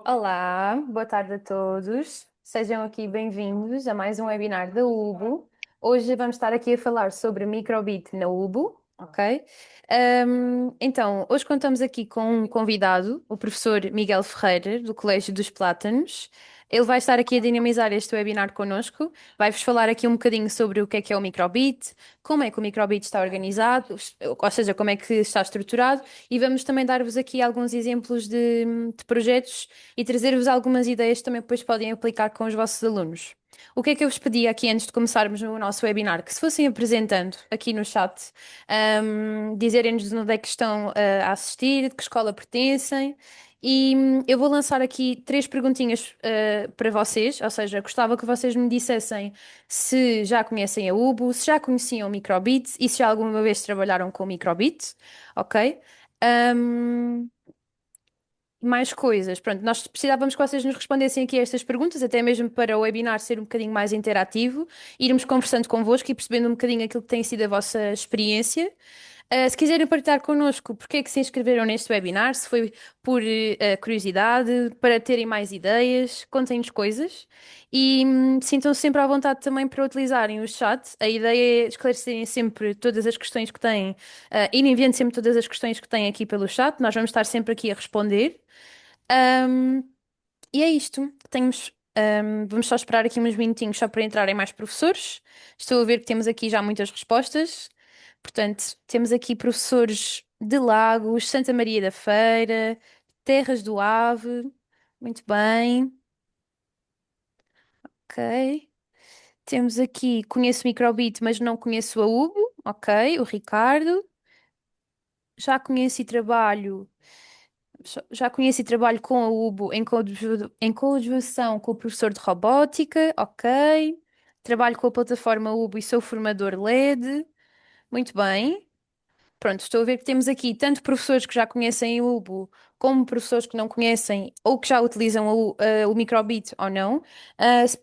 Olá, boa tarde a todos. Sejam aqui bem-vindos a mais um webinar da UBO. Hoje vamos estar aqui a falar sobre microbit na UBO, ok? Então, hoje contamos aqui com um convidado, o professor Miguel Ferreira, do Colégio dos Plátanos. Ele vai estar aqui a dinamizar este webinar connosco, vai-vos falar aqui um bocadinho sobre o que é o microbit, como é que o microbit está organizado, ou seja, como é que está estruturado, e vamos também dar-vos aqui alguns exemplos de projetos e trazer-vos algumas ideias que também depois podem aplicar com os vossos alunos. O que é que eu vos pedi aqui antes de começarmos o nosso webinar? Que se fossem apresentando aqui no chat, dizerem-nos de onde é que estão a assistir, de que escola pertencem. E eu vou lançar aqui três perguntinhas para vocês, ou seja, gostava que vocês me dissessem se já conhecem a UBO, se já conheciam o microbit e se já alguma vez trabalharam com o microbit, ok? Ahm, Mais coisas. Pronto, nós precisávamos que vocês nos respondessem aqui a estas perguntas, até mesmo para o webinar ser um bocadinho mais interativo, irmos conversando convosco e percebendo um bocadinho aquilo que tem sido a vossa experiência. Se quiserem partilhar connosco porque é que se inscreveram neste webinar, se foi por curiosidade, para terem mais ideias, contem-nos coisas e sintam-se sempre à vontade também para utilizarem o chat. A ideia é esclarecerem sempre todas as questões que têm, irem enviando sempre todas as questões que têm aqui pelo chat. Nós vamos estar sempre aqui a responder. Ahm, e é isto. Vamos só esperar aqui uns minutinhos só para entrarem mais professores. Estou a ver que temos aqui já muitas respostas. Portanto, temos aqui professores de Lagos, Santa Maria da Feira, Terras do Ave. Muito bem. Ok. Temos aqui, conheço o Microbit, mas não conheço a Ubo. Ok, o Ricardo. Já conheço e trabalho. Já conheço e trabalho com a UBO em coadjuvação com o professor de robótica, ok. Trabalho com a plataforma UBO e sou formador LED. Muito bem. Pronto, estou a ver que temos aqui tanto professores que já conhecem o Ubo, como professores que não conhecem ou que já utilizam o Microbit ou não.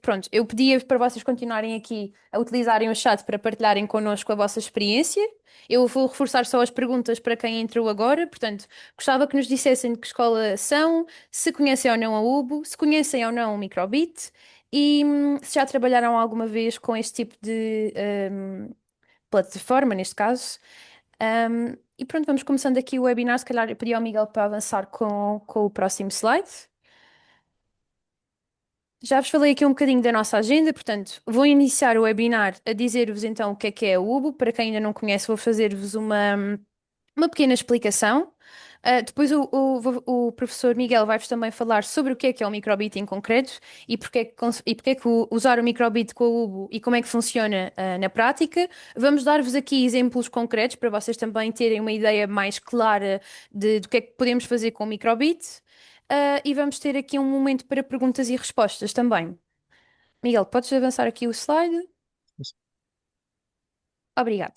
Pronto, eu pedia para vocês continuarem aqui a utilizarem o chat para partilharem connosco a vossa experiência. Eu vou reforçar só as perguntas para quem entrou agora. Portanto, gostava que nos dissessem de que escola são, se conhecem ou não a Ubo, se conhecem ou não o Microbit e se já trabalharam alguma vez com este tipo de plataforma, neste caso. E pronto, vamos começando aqui o webinar. Se calhar eu pedi ao Miguel para avançar com o próximo slide. Já vos falei aqui um bocadinho da nossa agenda, portanto, vou iniciar o webinar a dizer-vos então o que é o Ubo. Para quem ainda não conhece, vou fazer-vos uma pequena explicação. Depois o professor Miguel vai-vos também falar sobre o que é o microbit em concreto e porque é que usar o microbit com o Ubo e como é que funciona, na prática. Vamos dar-vos aqui exemplos concretos para vocês também terem uma ideia mais clara do que é que podemos fazer com o microbit. E vamos ter aqui um momento para perguntas e respostas também. Miguel, podes avançar aqui o slide? Obrigada.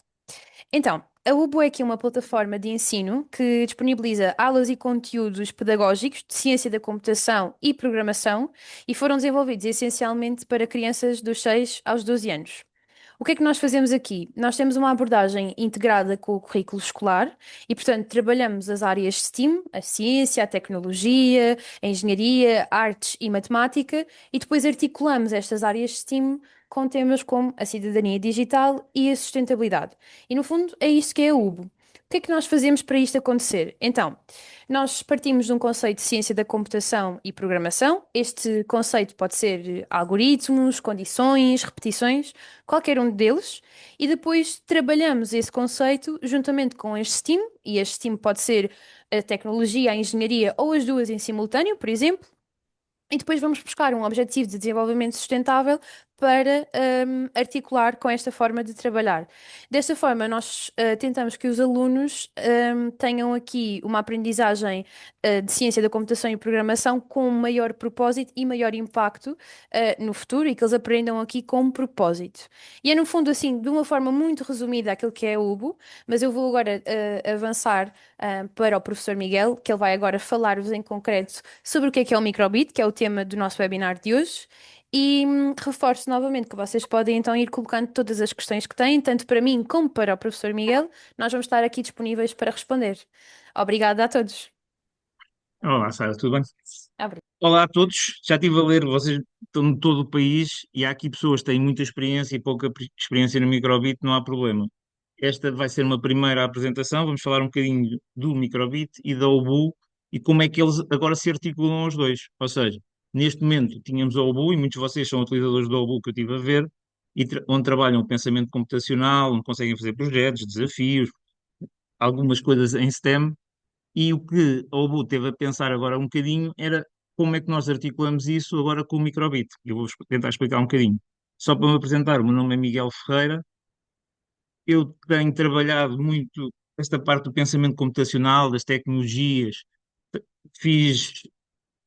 Então, a UBO é aqui uma plataforma de ensino que disponibiliza aulas e conteúdos pedagógicos de ciência da computação e programação e foram desenvolvidos essencialmente para crianças dos 6 aos 12 anos. O que é que nós fazemos aqui? Nós temos uma abordagem integrada com o currículo escolar e, portanto, trabalhamos as áreas STEAM, a ciência, a tecnologia, a engenharia, artes e matemática, e depois articulamos estas áreas STEAM com temas como a cidadania digital e a sustentabilidade. E, no fundo, é isto que é a UBO. O que é que nós fazemos para isto acontecer? Então, nós partimos de um conceito de ciência da computação e programação. Este conceito pode ser algoritmos, condições, repetições, qualquer um deles, e depois trabalhamos esse conceito juntamente com este STEAM, e este STEAM pode ser a tecnologia, a engenharia ou as duas em simultâneo, por exemplo. E depois vamos buscar um objetivo de desenvolvimento sustentável para articular com esta forma de trabalhar. Desta forma, nós tentamos que os alunos tenham aqui uma aprendizagem de ciência da computação e programação com maior propósito e maior impacto no futuro e que eles aprendam aqui com um propósito. E é, no fundo, assim, de uma forma muito resumida, aquilo que é o UBO, mas eu vou agora avançar para o professor Miguel, que ele vai agora falar-vos em concreto sobre o que é o microbit, que é o tema do nosso webinar de hoje. E reforço novamente que vocês podem então ir colocando todas as questões que têm, tanto para mim como para o professor Miguel. Nós vamos estar aqui disponíveis para responder. Obrigada a todos. Olá, Sara, tudo bem? Obrigada. Olá a todos. Já estive a ler, vocês estão de todo o país e há aqui pessoas que têm muita experiência e pouca experiência no microbit, não há problema. Esta vai ser uma primeira apresentação, vamos falar um bocadinho do microbit e da Obu e como é que eles agora se articulam os dois. Ou seja, neste momento tínhamos a Obu e muitos de vocês são utilizadores da Obu que eu estive a ver, e onde trabalham o pensamento computacional, onde conseguem fazer projetos, desafios, algumas coisas em STEM. E o que a Obu teve a pensar agora um bocadinho era como é que nós articulamos isso agora com o microbit. Eu vou tentar explicar um bocadinho. Só para me apresentar, o meu nome é Miguel Ferreira. Eu tenho trabalhado muito esta parte do pensamento computacional, das tecnologias. Fiz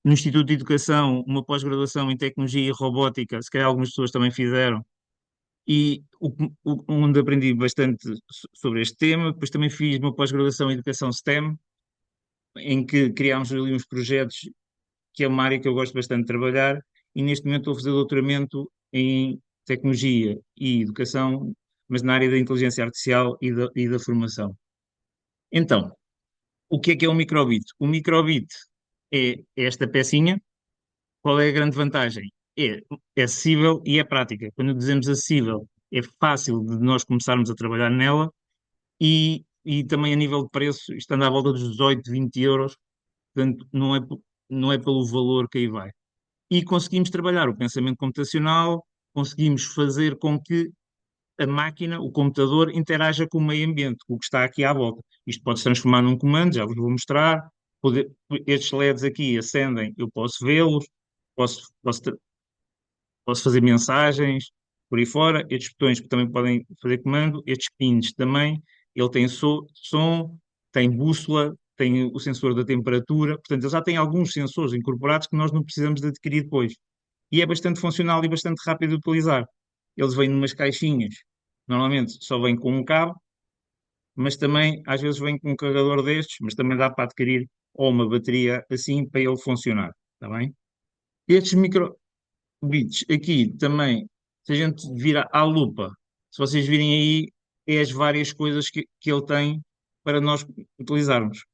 no Instituto de Educação uma pós-graduação em tecnologia e robótica, se calhar algumas pessoas também fizeram, e onde aprendi bastante sobre este tema. Depois também fiz uma pós-graduação em educação STEM, em que criámos ali uns projetos que é uma área que eu gosto bastante de trabalhar, e neste momento estou a fazer doutoramento em tecnologia e educação, mas na área da inteligência artificial e da formação. Então, o que é o microbit? O microbit é esta pecinha. Qual é a grande vantagem? É acessível e é prática. Quando dizemos acessível, é fácil de nós começarmos a trabalhar nela, e também a nível de preço, isto anda à volta dos 18, 20 euros, portanto não é pelo valor que aí vai. E conseguimos trabalhar o pensamento computacional, conseguimos fazer com que a máquina, o computador, interaja com o meio ambiente, com o que está aqui à volta. Isto pode se transformar num comando, já vos vou mostrar. Estes LEDs aqui acendem, eu posso vê-los, posso fazer mensagens por aí fora. Estes botões também podem fazer comando, estes pins também. Ele tem som, tem bússola, tem o sensor da temperatura. Portanto, ele já tem alguns sensores incorporados que nós não precisamos de adquirir depois. E é bastante funcional e bastante rápido de utilizar. Eles vêm numas caixinhas, normalmente só vêm com um cabo, mas também às vezes vêm com um carregador destes, mas também dá para adquirir ou uma bateria assim para ele funcionar. Está bem? Estes microbits aqui também, se a gente vira à lupa, se vocês virem aí, é as várias coisas que ele tem para nós utilizarmos.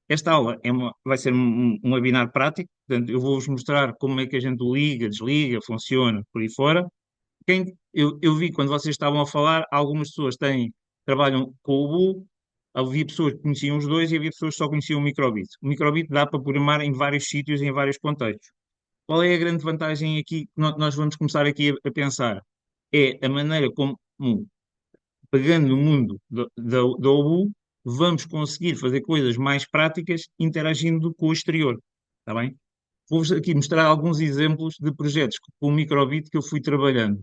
Esta aula vai ser um webinar prático, portanto, eu vou-vos mostrar como é que a gente o liga, desliga, funciona, por aí fora. Eu vi quando vocês estavam a falar, algumas pessoas trabalham com o Bull, havia pessoas que conheciam os dois e havia pessoas que só conheciam o microbit. O microbit dá para programar em vários sítios e em vários contextos. Qual é a grande vantagem aqui que nós vamos começar aqui a pensar? É a maneira como, pegando no mundo da OBU, vamos conseguir fazer coisas mais práticas interagindo com o exterior. Está bem? Vou-vos aqui mostrar alguns exemplos de projetos com o microbit que eu fui trabalhando.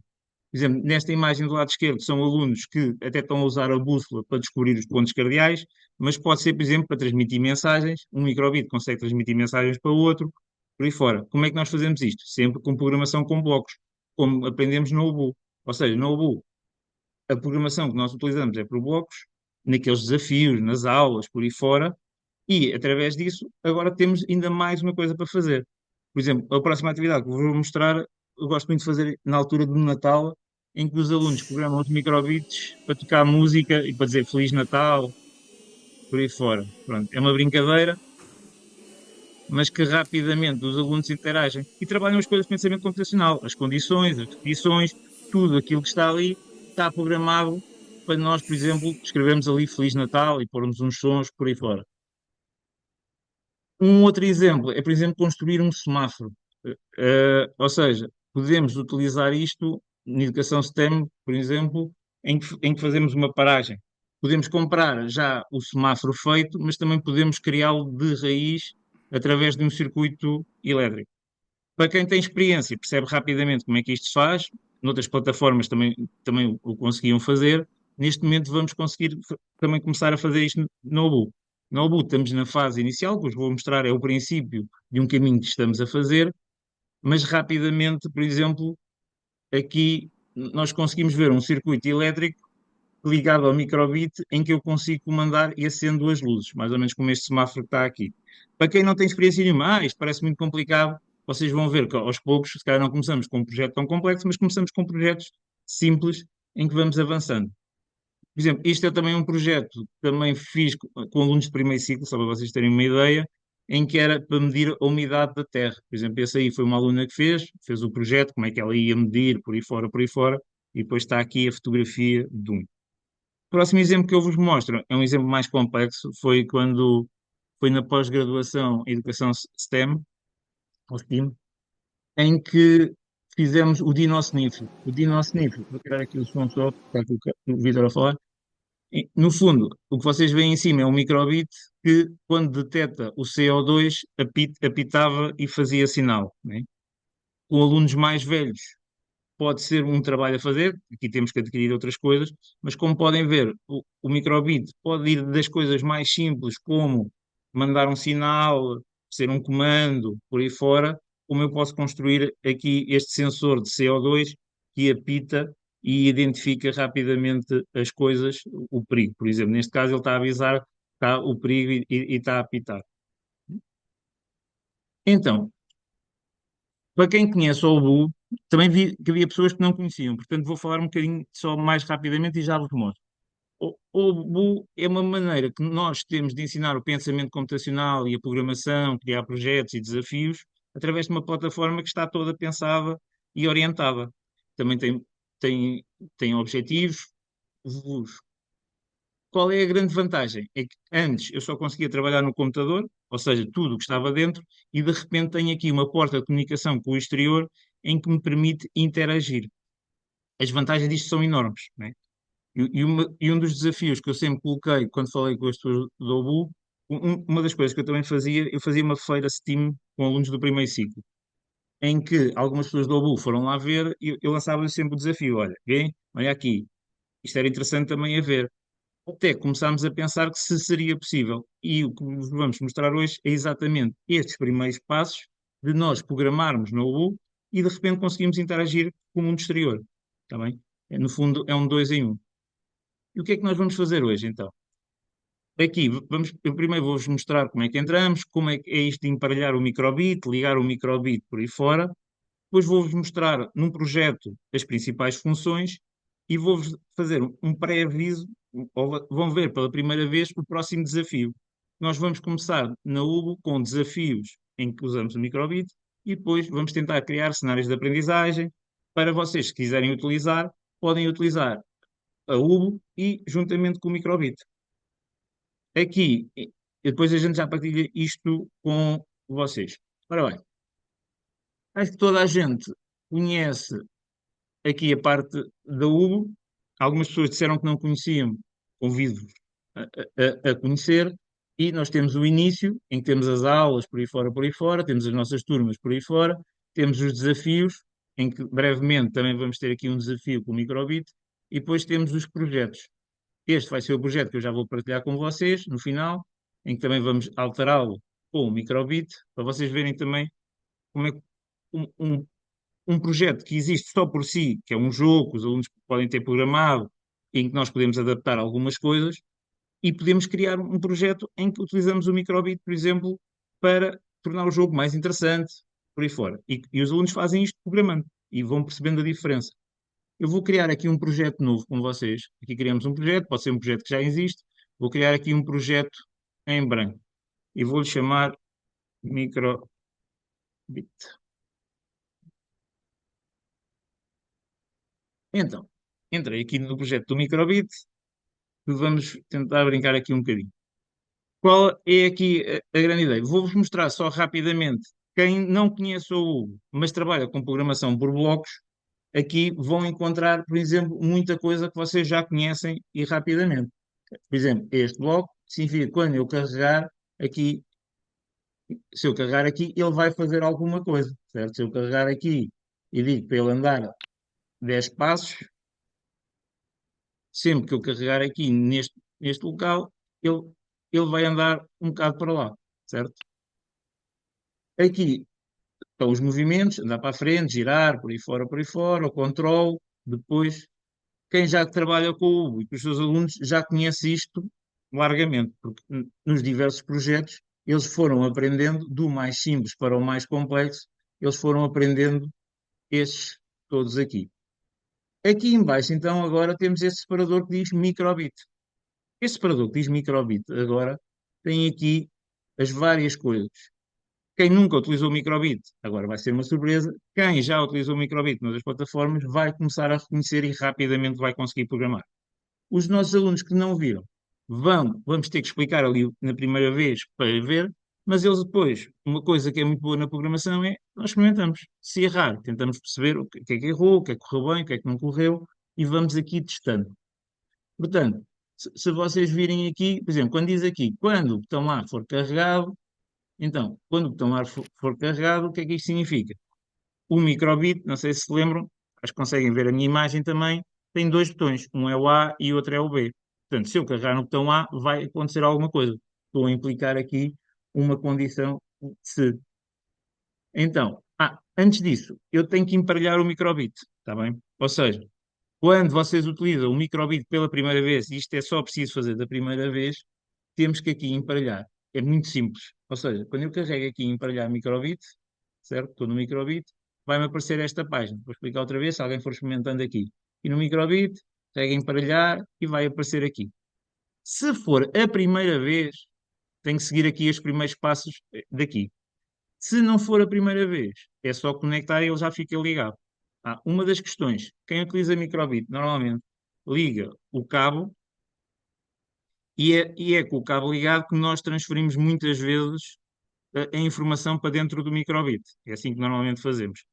Por exemplo, nesta imagem do lado esquerdo são alunos que até estão a usar a bússola para descobrir os pontos cardeais, mas pode ser, por exemplo, para transmitir mensagens. Um microbit consegue transmitir mensagens para o outro, por aí fora. Como é que nós fazemos isto? Sempre com programação com blocos, como aprendemos no UBU. Ou seja, no UBU, a programação que nós utilizamos é por blocos, naqueles desafios, nas aulas, por aí fora, e através disso, agora temos ainda mais uma coisa para fazer. Por exemplo, a próxima atividade que vos vou mostrar, eu gosto muito de fazer na altura do Natal, em que os alunos programam os microbits para tocar música e para dizer Feliz Natal, por aí fora. Pronto, é uma brincadeira, mas que rapidamente os alunos interagem e trabalham as coisas de pensamento computacional, as condições, as repetições, tudo aquilo que está ali está programado para nós, por exemplo, escrevermos ali Feliz Natal e pormos uns sons por aí fora. Um outro exemplo é, por exemplo, construir um semáforo. Ou seja, podemos utilizar isto na educação STEM, por exemplo, em que fazemos uma paragem. Podemos comprar já o semáforo feito, mas também podemos criá-lo de raiz através de um circuito elétrico. Para quem tem experiência, percebe rapidamente como é que isto se faz. Noutras plataformas também o conseguiam fazer. Neste momento vamos conseguir também começar a fazer isto no Obu. No Obu estamos na fase inicial, que vos vou mostrar é o princípio de um caminho que estamos a fazer, mas rapidamente, por exemplo, aqui nós conseguimos ver um circuito elétrico ligado ao microbit em que eu consigo comandar e acendo as luzes, mais ou menos como este semáforo que está aqui. Para quem não tem experiência nenhuma, isto parece muito complicado, vocês vão ver que aos poucos, se calhar não começamos com um projeto tão complexo, mas começamos com projetos simples em que vamos avançando. Por exemplo, isto é também um projeto que também fiz com alunos de primeiro ciclo, só para vocês terem uma ideia, em que era para medir a umidade da Terra. Por exemplo, esse aí foi uma aluna que fez o projeto, como é que ela ia medir, por aí fora, e depois está aqui a fotografia de um. O próximo exemplo que eu vos mostro é um exemplo mais complexo, foi quando foi na pós-graduação em Educação STEM, ou STEAM, em que fizemos o DinoSniff. O DinoSniff, vou tirar aqui o som só, está aqui o Vitor a falar. No fundo, o que vocês veem em cima é um microbit que, quando detecta o CO2, apitava e fazia sinal, né? Com alunos mais velhos, pode ser um trabalho a fazer, aqui temos que adquirir outras coisas, mas como podem ver, o microbit pode ir das coisas mais simples, como mandar um sinal, ser um comando, por aí fora, como eu posso construir aqui este sensor de CO2 que apita e identifica rapidamente as coisas, o perigo. Por exemplo, neste caso ele está a avisar que está o perigo e está a apitar. Então, para quem conhece o Obu, também vi que havia pessoas que não conheciam, portanto vou falar um bocadinho só mais rapidamente e já vos mostro. O Obu é uma maneira que nós temos de ensinar o pensamento computacional e a programação, criar projetos e desafios, através de uma plataforma que está toda pensada e orientada. Também tem, tem objetivos. Qual é a grande vantagem? É que antes eu só conseguia trabalhar no computador, ou seja, tudo o que estava dentro, e de repente tenho aqui uma porta de comunicação com o exterior em que me permite interagir. As vantagens disto são enormes, né? E um dos desafios que eu sempre coloquei quando falei com as pessoas do OBU, uma das coisas que eu também fazia, eu fazia uma feira Steam com alunos do primeiro ciclo, em que algumas pessoas do OBU foram lá ver e eu lançava-lhes sempre o desafio: olha, vem, olha aqui, isto era interessante também a ver. Até começámos a pensar que se seria possível. E o que vos vamos mostrar hoje é exatamente estes primeiros passos de nós programarmos no UU e de repente conseguimos interagir com o mundo exterior. Está bem? No fundo, é um dois em um. E o que é que nós vamos fazer hoje, então? Aqui, eu primeiro vou-vos mostrar como é que entramos, como é que é isto de emparelhar o microbit, ligar o microbit por aí fora. Depois vou-vos mostrar num projeto as principais funções e vou-vos fazer um pré-aviso, ou vão ver pela primeira vez o próximo desafio. Nós vamos começar na Hugo com desafios em que usamos o microbit e depois vamos tentar criar cenários de aprendizagem para vocês, se quiserem utilizar, podem utilizar a Hugo e juntamente com o microbit. Aqui, e depois a gente já partilha isto com vocês. Ora bem, acho que toda a gente conhece aqui a parte da Hugo. Algumas pessoas disseram que não conheciam, convido-vos a conhecer. E nós temos o início, em que temos as aulas por aí fora, temos as nossas turmas por aí fora, temos os desafios, em que brevemente também vamos ter aqui um desafio com o Microbit, e depois temos os projetos. Este vai ser o projeto que eu já vou partilhar com vocês no final, em que também vamos alterá-lo com o Microbit, para vocês verem também como é que um projeto que existe só por si, que é um jogo que os alunos podem ter programado, em que nós podemos adaptar algumas coisas, e podemos criar um projeto em que utilizamos o microbit, por exemplo, para tornar o jogo mais interessante, por aí fora. E os alunos fazem isto programando e vão percebendo a diferença. Eu vou criar aqui um projeto novo com vocês. Aqui criamos um projeto, pode ser um projeto que já existe. Vou criar aqui um projeto em branco e vou-lhe chamar microbit. Então, entrei aqui no projeto do microbit. Vamos tentar brincar aqui um bocadinho. Qual é aqui a grande ideia? Vou-vos mostrar só rapidamente. Quem não conhece o Hugo, mas trabalha com programação por blocos, aqui vão encontrar, por exemplo, muita coisa que vocês já conhecem e rapidamente. Por exemplo, este bloco significa que quando eu carregar aqui, se eu carregar aqui, ele vai fazer alguma coisa, certo? Se eu carregar aqui e digo para ele andar 10 passos, sempre que eu carregar aqui neste local, ele, ele vai andar um bocado para lá, certo? Aqui estão os movimentos, andar para a frente, girar, por aí fora, o controle. Depois, quem já trabalha com o Hugo e com os seus alunos já conhece isto largamente, porque nos diversos projetos eles foram aprendendo do mais simples para o mais complexo, eles foram aprendendo estes todos aqui. Aqui embaixo, então, agora temos este separador que diz microbit. Este separador que diz microbit agora tem aqui as várias coisas. Quem nunca utilizou o microbit, agora vai ser uma surpresa. Quem já utilizou o microbit noutras plataformas vai começar a reconhecer e rapidamente vai conseguir programar. Os nossos alunos que não viram, vamos ter que explicar ali na primeira vez para ver, mas eles depois, uma coisa que é muito boa na programação é nós experimentamos. Se errar, tentamos perceber o que é que errou, o que é que correu bem, o que é que não correu, e vamos aqui testando. Portanto, se vocês virem aqui, por exemplo, quando diz aqui, quando o botão A for carregado, então, quando o botão A for carregado, o que é que isto significa? O microbit, não sei se se lembram, acho que conseguem ver a minha imagem também, tem dois botões, um é o A e o outro é o B. Portanto, se eu carregar no botão A, vai acontecer alguma coisa. Estou a implicar aqui uma condição de se. Então, antes disso, eu tenho que emparelhar o microbit, está bem? Ou seja, quando vocês utilizam o microbit pela primeira vez, e isto é só preciso fazer da primeira vez, temos que aqui emparelhar. É muito simples. Ou seja, quando eu carrego aqui em emparelhar microbit, certo? Estou no microbit, vai-me aparecer esta página. Vou explicar outra vez, se alguém for experimentando aqui. E no microbit, carrega em emparelhar e vai aparecer aqui. Se for a primeira vez, tenho que seguir aqui os primeiros passos daqui. Se não for a primeira vez, é só conectar e ele já fica ligado. Uma das questões, quem utiliza microbit normalmente liga o cabo e é com o cabo ligado que nós transferimos muitas vezes a informação para dentro do microbit. É assim que normalmente fazemos.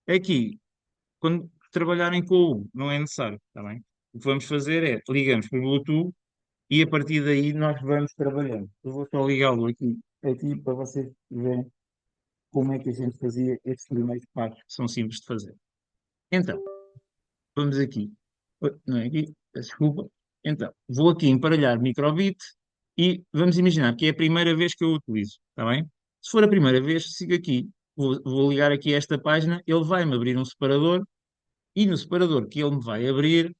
Aqui, quando trabalharem com o Hugo, não é necessário, está bem? O que vamos fazer é ligamos por Bluetooth e a partir daí nós vamos trabalhando. Eu vou só ligá-lo aqui para vocês verem como é que a gente fazia estes primeiros passos, que são simples de fazer. Então, vamos aqui. Não é aqui, desculpa. Então, vou aqui emparelhar microbit e vamos imaginar que é a primeira vez que eu o utilizo, está bem? Se for a primeira vez, sigo aqui. Vou ligar aqui a esta página, ele vai-me abrir um separador e no separador que ele me vai abrir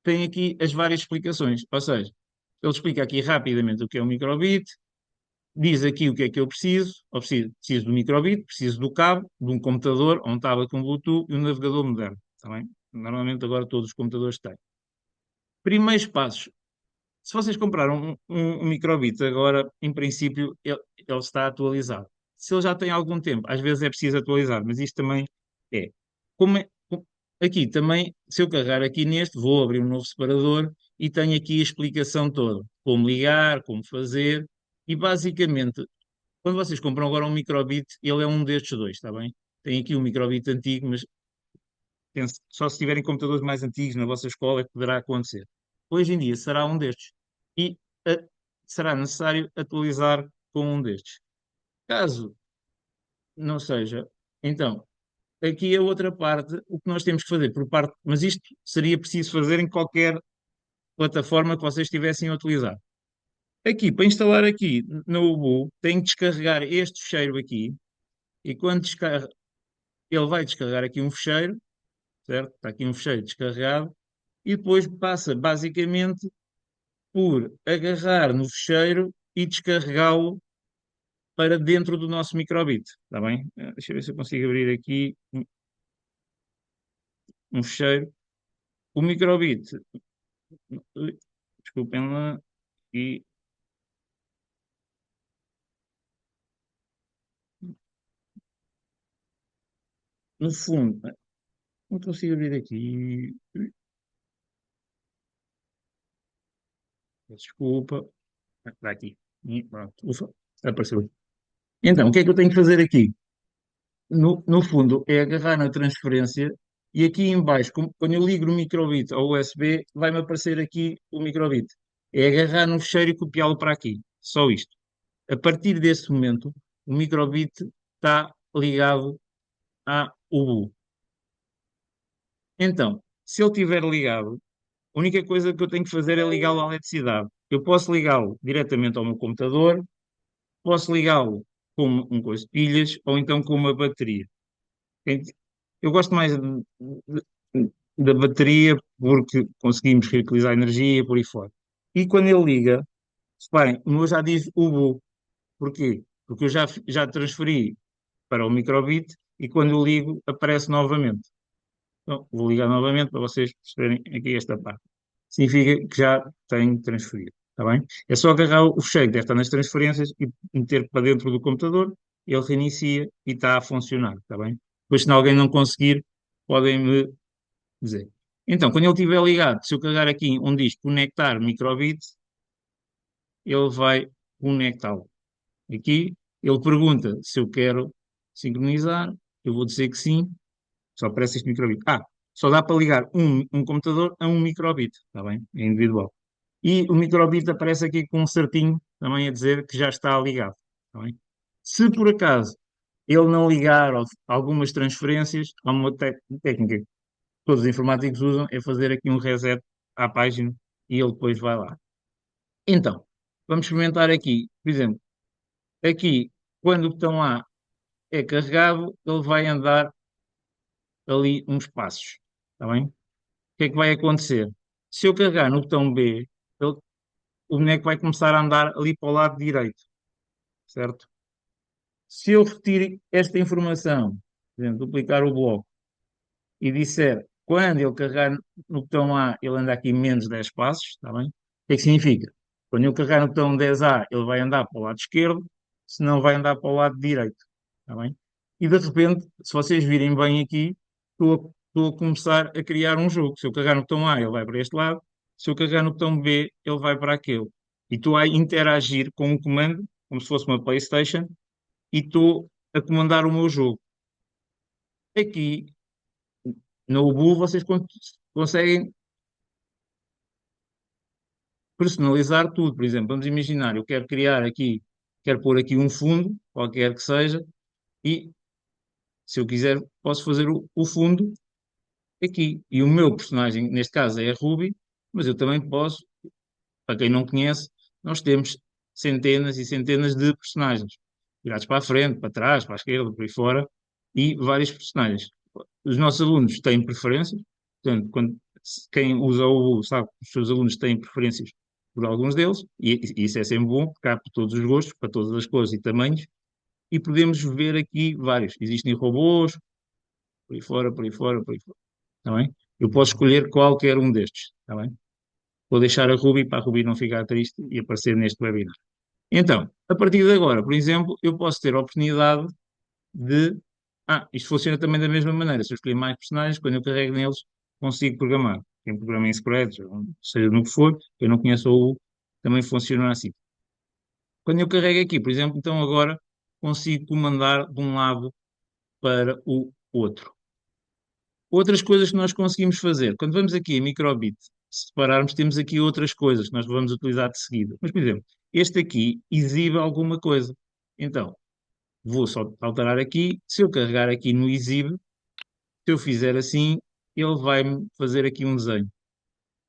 tem aqui as várias explicações. Ou seja, ele explica aqui rapidamente o que é um microbit, diz aqui o que é que eu preciso, ou preciso do microbit, preciso do cabo, de um computador, ou um tablet com Bluetooth e um navegador moderno, está bem? Normalmente agora todos os computadores têm. Primeiros passos. Se vocês compraram um microbit agora, em princípio, ele está atualizado. Se ele já tem algum tempo, às vezes é preciso atualizar, mas isto também é. Como é aqui também, se eu carregar aqui neste, vou abrir um novo separador e tenho aqui a explicação toda. Como ligar, como fazer. E basicamente, quando vocês compram agora um microbit, ele é um destes dois, está bem? Tem aqui um microbit antigo, mas só se tiverem computadores mais antigos na vossa escola é que poderá acontecer. Hoje em dia será um destes. E será necessário atualizar com um destes. Caso não seja, então, aqui a outra parte, o que nós temos que fazer por parte, mas isto seria preciso fazer em qualquer plataforma que vocês estivessem a utilizar. Aqui, para instalar aqui no Ubu, tem que descarregar este fecheiro aqui, e quando descarrega, ele vai descarregar aqui um fecheiro, certo? Está aqui um fecheiro descarregado, e depois passa basicamente por agarrar no fecheiro e descarregá-lo para dentro do nosso microbit, está bem? Deixa eu ver se eu consigo abrir aqui um fecheiro. O microbit, desculpem lá, e no fundo, não consigo abrir aqui, desculpa, está aqui, e pronto, ufa, apareceu. Então, o que é que eu tenho que fazer aqui? No fundo, é agarrar na transferência e aqui em baixo, quando eu ligo no microbit ao USB, vai-me aparecer aqui o microbit. É agarrar no fecheiro e copiá-lo para aqui. Só isto. A partir desse momento, o microbit está ligado à UBU. Então, se ele estiver ligado, a única coisa que eu tenho que fazer é ligá-lo à eletricidade. Eu posso ligá-lo diretamente ao meu computador, posso ligá-lo com um coisa de pilhas ou então com uma bateria. Eu gosto mais da bateria porque conseguimos reutilizar energia por aí fora. E quando ele liga, reparem, o meu já diz UBU. Porquê? Porque eu já transferi para o microbit e quando eu ligo aparece novamente. Então, vou ligar novamente para vocês perceberem aqui esta parte. Significa que já tenho transferido. está bem? É só agarrar o fecheiro que deve estar nas transferências e meter para dentro do computador, ele reinicia e está a funcionar, está bem? Depois, se alguém não conseguir, podem-me dizer. Então, quando ele estiver ligado, se eu carregar aqui onde diz conectar microbit, ele vai conectá-lo. Aqui, ele pergunta se eu quero sincronizar, eu vou dizer que sim, só aparece este microbit. Só dá para ligar um computador a um microbit, está bem? É individual. E o microbit aparece aqui com um certinho também a dizer que já está ligado, está bem? Se por acaso ele não ligar ou algumas transferências, há uma técnica que todos os informáticos usam, é fazer aqui um reset à página e ele depois vai lá. Então, vamos experimentar aqui, por exemplo, aqui, quando o botão A é carregado, ele vai andar ali uns passos, está bem? O que é que vai acontecer? Se eu carregar no botão B, o boneco vai começar a andar ali para o lado direito, certo? Se eu retiro esta informação, por exemplo, duplicar o bloco, e disser quando ele carregar no botão A, ele anda aqui menos 10 passos, está bem? O que é que significa? Quando eu carregar no botão 10A, ele vai andar para o lado esquerdo, se não vai andar para o lado direito, está bem? E de repente, se vocês virem bem aqui, estou a começar a criar um jogo. Se eu carregar no botão A, ele vai para este lado, se eu carregar no botão B, ele vai para aquele. E estou a interagir com um comando, como se fosse uma PlayStation, e estou a comandar o meu jogo. Aqui no Ubu vocês conseguem personalizar tudo. Por exemplo, vamos imaginar, eu quero criar aqui, quero pôr aqui um fundo, qualquer que seja, e se eu quiser, posso fazer o fundo aqui. E o meu personagem, neste caso, é a Ruby, mas eu também posso, para quem não conhece, nós temos centenas e centenas de personagens, virados para a frente, para trás, para a esquerda, por aí fora, e vários personagens. Os nossos alunos têm preferências, portanto, quem usa o Ubu sabe que os seus alunos têm preferências por alguns deles, e isso é sempre bom, porque há para todos os gostos, para todas as cores e tamanhos, e podemos ver aqui vários. Existem robôs, por aí fora, por aí fora, por aí fora. Está bem? Eu posso escolher qualquer um destes. Está bem? Vou deixar a Ruby para a Ruby não ficar triste e aparecer neste webinar. Então, a partir de agora, por exemplo, eu posso ter a oportunidade de. Isto funciona também da mesma maneira. Se eu escolher mais personagens, quando eu carrego neles, consigo programar. Quem programa em Scratch, ou seja no que for, eu não conheço o também funciona assim. Quando eu carrego aqui, por exemplo, então agora consigo comandar de um lado para o outro. Outras coisas que nós conseguimos fazer. Quando vamos aqui a microbit, se separarmos, temos aqui outras coisas que nós vamos utilizar de seguida. Mas, por exemplo, este aqui exibe alguma coisa. Então, vou só alterar aqui. Se eu carregar aqui no exibe, se eu fizer assim, ele vai-me fazer aqui um desenho.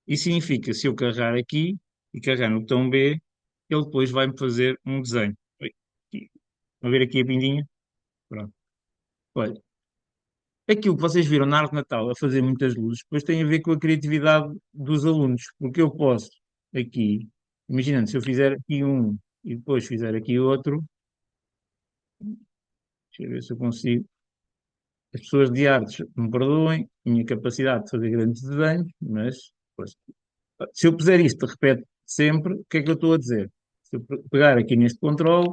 Isso significa, se eu carregar aqui e carregar no botão B, ele depois vai-me fazer um desenho. Vão ver aqui a pindinha? Pronto. Olha, aquilo que vocês viram na arte de Natal a fazer muitas luzes, depois tem a ver com a criatividade dos alunos, porque eu posso aqui, imaginando, se eu fizer aqui um e depois fizer aqui outro, deixa eu ver se eu consigo. As pessoas de artes me perdoem, minha capacidade de fazer grandes desenhos, mas pois, se eu puser isto, repete sempre, o que é que eu estou a dizer? Se eu pegar aqui neste controle,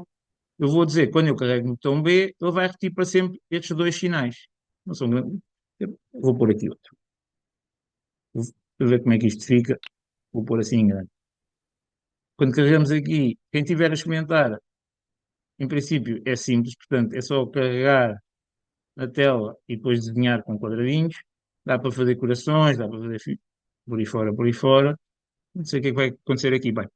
eu vou dizer, quando eu carrego no botão B, ele vai repetir para sempre estes dois sinais. Não são grandes. Eu vou pôr aqui outro. Vou ver como é que isto fica. Vou pôr assim em grande. Quando carregamos aqui, quem tiver a experimentar, em princípio é simples, portanto é só carregar na tela e depois desenhar com quadradinhos. Dá para fazer corações, dá para fazer por aí fora, por aí fora. Não sei o que é que vai acontecer aqui. Bem,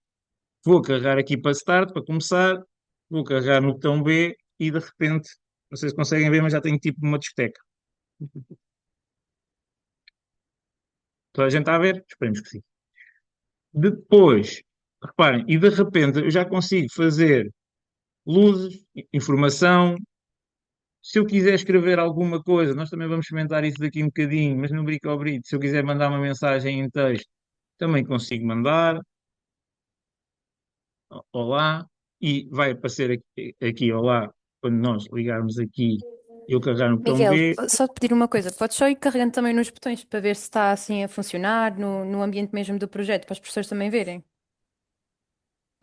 vou carregar aqui para Start, para começar. Vou carregar no botão B e de repente, vocês conseguem ver, mas já tenho tipo uma discoteca. Toda a gente está a ver? Esperemos que sim. Depois, reparem, e de repente eu já consigo fazer luzes, informação. Se eu quiser escrever alguma coisa, nós também vamos experimentar isso daqui um bocadinho, mas no Brick ao Brito, se eu quiser mandar uma mensagem em texto, também consigo mandar. Olá, e vai aparecer aqui olá, quando nós ligarmos aqui, eu carregar no botão Miguel, B. só te pedir uma coisa, podes só ir carregando também nos botões para ver se está assim a funcionar no ambiente mesmo do projeto, para as pessoas também verem.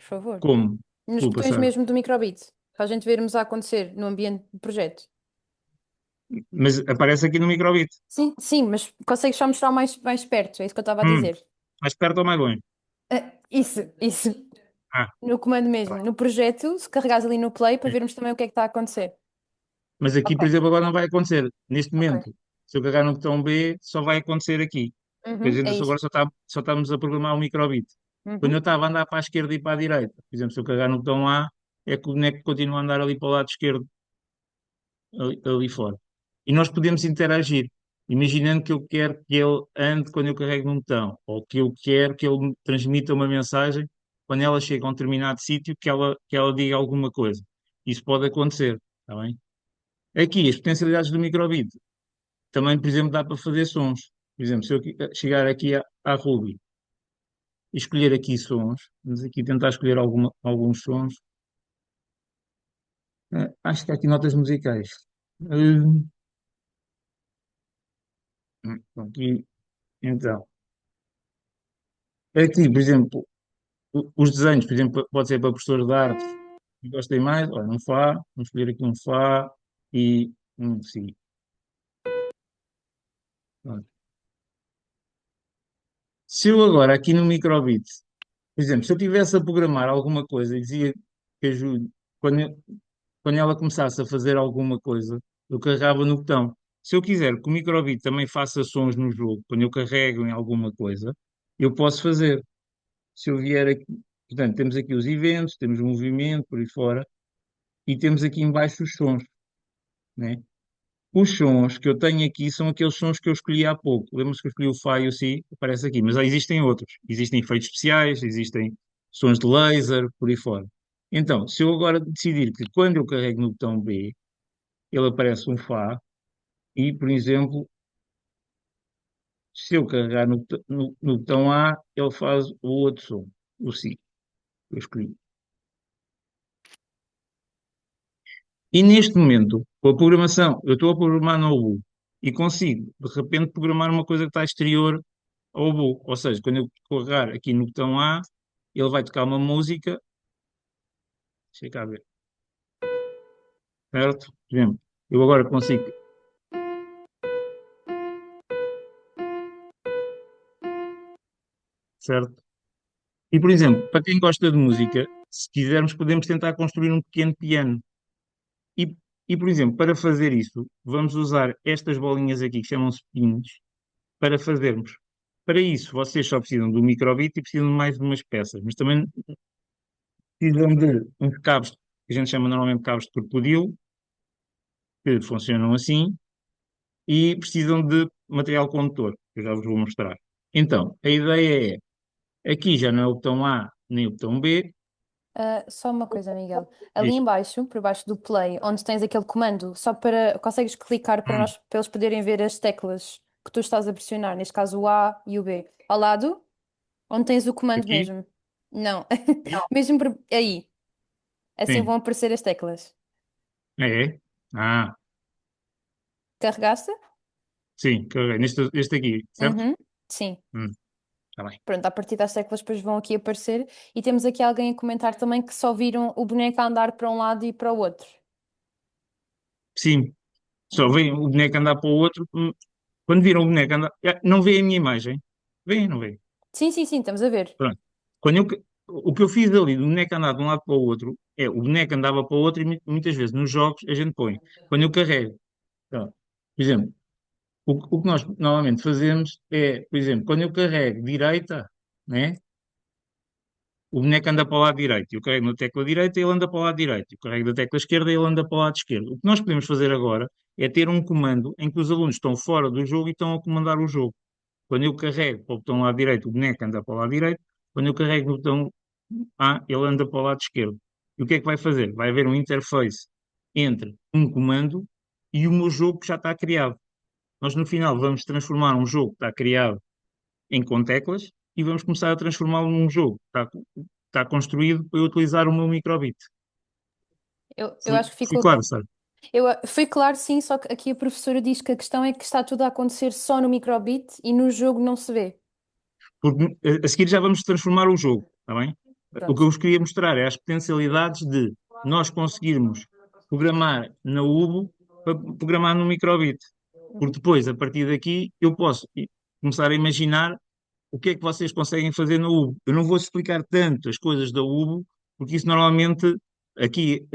por favor. Como? Nos Desculpa, botões Sara. mesmo do microbit, para a gente vermos a acontecer no ambiente do projeto. Mas aparece aqui no microbit. Sim, sim, mas consegues só mostrar mais perto, é isso que eu estava a Hum, dizer. Mais perto ou mais longe? Isso. Ah, No comando tá mesmo. bem. No projeto, se carregares ali no play para vermos também o que é que está a acontecer. Mas aqui, Ok, por exemplo, agora não vai acontecer. Neste ok. momento, se eu carregar no botão B, só vai acontecer aqui. Porque a Uhum, é gente agora isso. só estamos a programar o microbit. Quando eu Uhum. estava a andar para a esquerda e para a direita, por exemplo, se eu carregar no botão A, é que o boneco continua a andar ali para o lado esquerdo, ali fora. E nós podemos interagir, imaginando que eu quero que ele ande quando eu carrego num botão, ou que eu quero que ele me transmita uma mensagem quando ela chega a um determinado sítio, que ela diga alguma coisa. Isso pode acontecer, está bem? Aqui, as potencialidades do microbit. Também, por exemplo, dá para fazer sons. Por exemplo, se eu chegar aqui à Ruby e escolher aqui sons, vamos aqui tentar escolher alguns sons. Acho que há aqui notas musicais. Hum, Aqui, então. Aqui, por exemplo, os desenhos, por exemplo, pode ser para professores de artes que gostem mais. Olha, um Fá, vamos escolher aqui um Fá e um Si. Pronto. Se eu agora aqui no microbit, por exemplo, se eu tivesse a programar alguma coisa e dizia que ajude, quando, quando ela começasse a fazer alguma coisa, eu carregava no botão. Se eu quiser que o microbit também faça sons no jogo, quando eu carrego em alguma coisa, eu posso fazer. Se eu vier aqui, portanto, temos aqui os eventos, temos o movimento por aí fora, e temos aqui em baixo os sons, né? Os sons que eu tenho aqui são aqueles sons que eu escolhi há pouco. Lembra-se que eu escolhi o Fá e o Si? Aparece aqui, mas existem outros. Existem efeitos especiais, existem sons de laser, por aí fora. Então, se eu agora decidir que quando eu carrego no botão B, ele aparece um Fá, e, por exemplo, se eu carregar no botão A, ele faz o outro som, o Si, que eu escolhi. E neste momento, com a programação, eu estou a programar no Obu e consigo, de repente, programar uma coisa que está exterior ao Obu. Ou seja, quando eu carregar aqui no botão A, ele vai tocar uma música, deixa eu cá ver, certo? Por exemplo, eu agora consigo, certo? E, por exemplo, para quem gosta de música, se quisermos, podemos tentar construir um pequeno piano. E, e, por exemplo, para fazer isso, vamos usar estas bolinhas aqui, que chamam-se pins, para fazermos. Para isso, vocês só precisam do microbit e precisam de mais de umas peças, mas também precisam de uns cabos, que a gente chama normalmente cabos de crocodilo, que funcionam assim, e precisam de material condutor, que eu já vos vou mostrar. Então, a ideia é, aqui já não é o botão A nem o botão B, Só uma coisa, Miguel. Ali diz, em baixo, por baixo do play, onde tens aquele comando, só para consegues clicar para hum, nós, para eles poderem ver as teclas que tu estás a pressionar, neste caso o A e o B. Ao lado, onde tens o comando aqui, mesmo. Não, mesmo aí. Assim sim, vão aparecer as teclas. é, ah, Carregaste? sim, carreguei, este aqui, certo? Uhum. Sim. Está bem. Pronto, a partir das teclas depois vão aqui aparecer e temos aqui alguém a comentar também que só viram o boneco a andar para um lado e para o outro. Sim, só Uhum. vem o boneco andar para o outro, quando viram o boneco andar, não vê a minha imagem, vê, não vê? Sim, sim, sim, estamos a ver. Pronto. Quando o que eu fiz ali do boneco andar de um lado para o outro, é o boneco andava para o outro e muitas vezes nos jogos a gente põe. Quando eu carrego, pronto, por exemplo, o que nós normalmente fazemos é, por exemplo, quando eu carrego direita, né, o boneco anda para o lado direito. Eu carrego na tecla direita e ele anda para o lado direito. Eu carrego da tecla esquerda e ele anda para o lado esquerdo. O que nós podemos fazer agora é ter um comando em que os alunos estão fora do jogo e estão a comandar o jogo. Quando eu carrego para o botão lado direito, o boneco anda para o lado direito. Quando eu carrego no botão A, ele anda para o lado esquerdo. E o que é que vai fazer? Vai haver um interface entre um comando e o meu jogo que já está criado. Nós, no final, vamos transformar um jogo que está criado com teclas e vamos começar a transformá-lo num jogo que está construído para eu utilizar o meu microbit. Eu Fui, acho que fui ficou. claro, sabe? Foi claro, sim, só que aqui a professora diz que a questão é que está tudo a acontecer só no microbit e no jogo não se vê. Porque a seguir já vamos transformar o jogo, está bem? O que Pronto. eu vos queria mostrar é as potencialidades de nós conseguirmos programar na Ubo para programar no microbit. Porque depois, a partir daqui, eu posso começar a imaginar o que é que vocês conseguem fazer na Ubo. Eu não vou explicar tanto as coisas da Ubo, porque isso normalmente, aqui,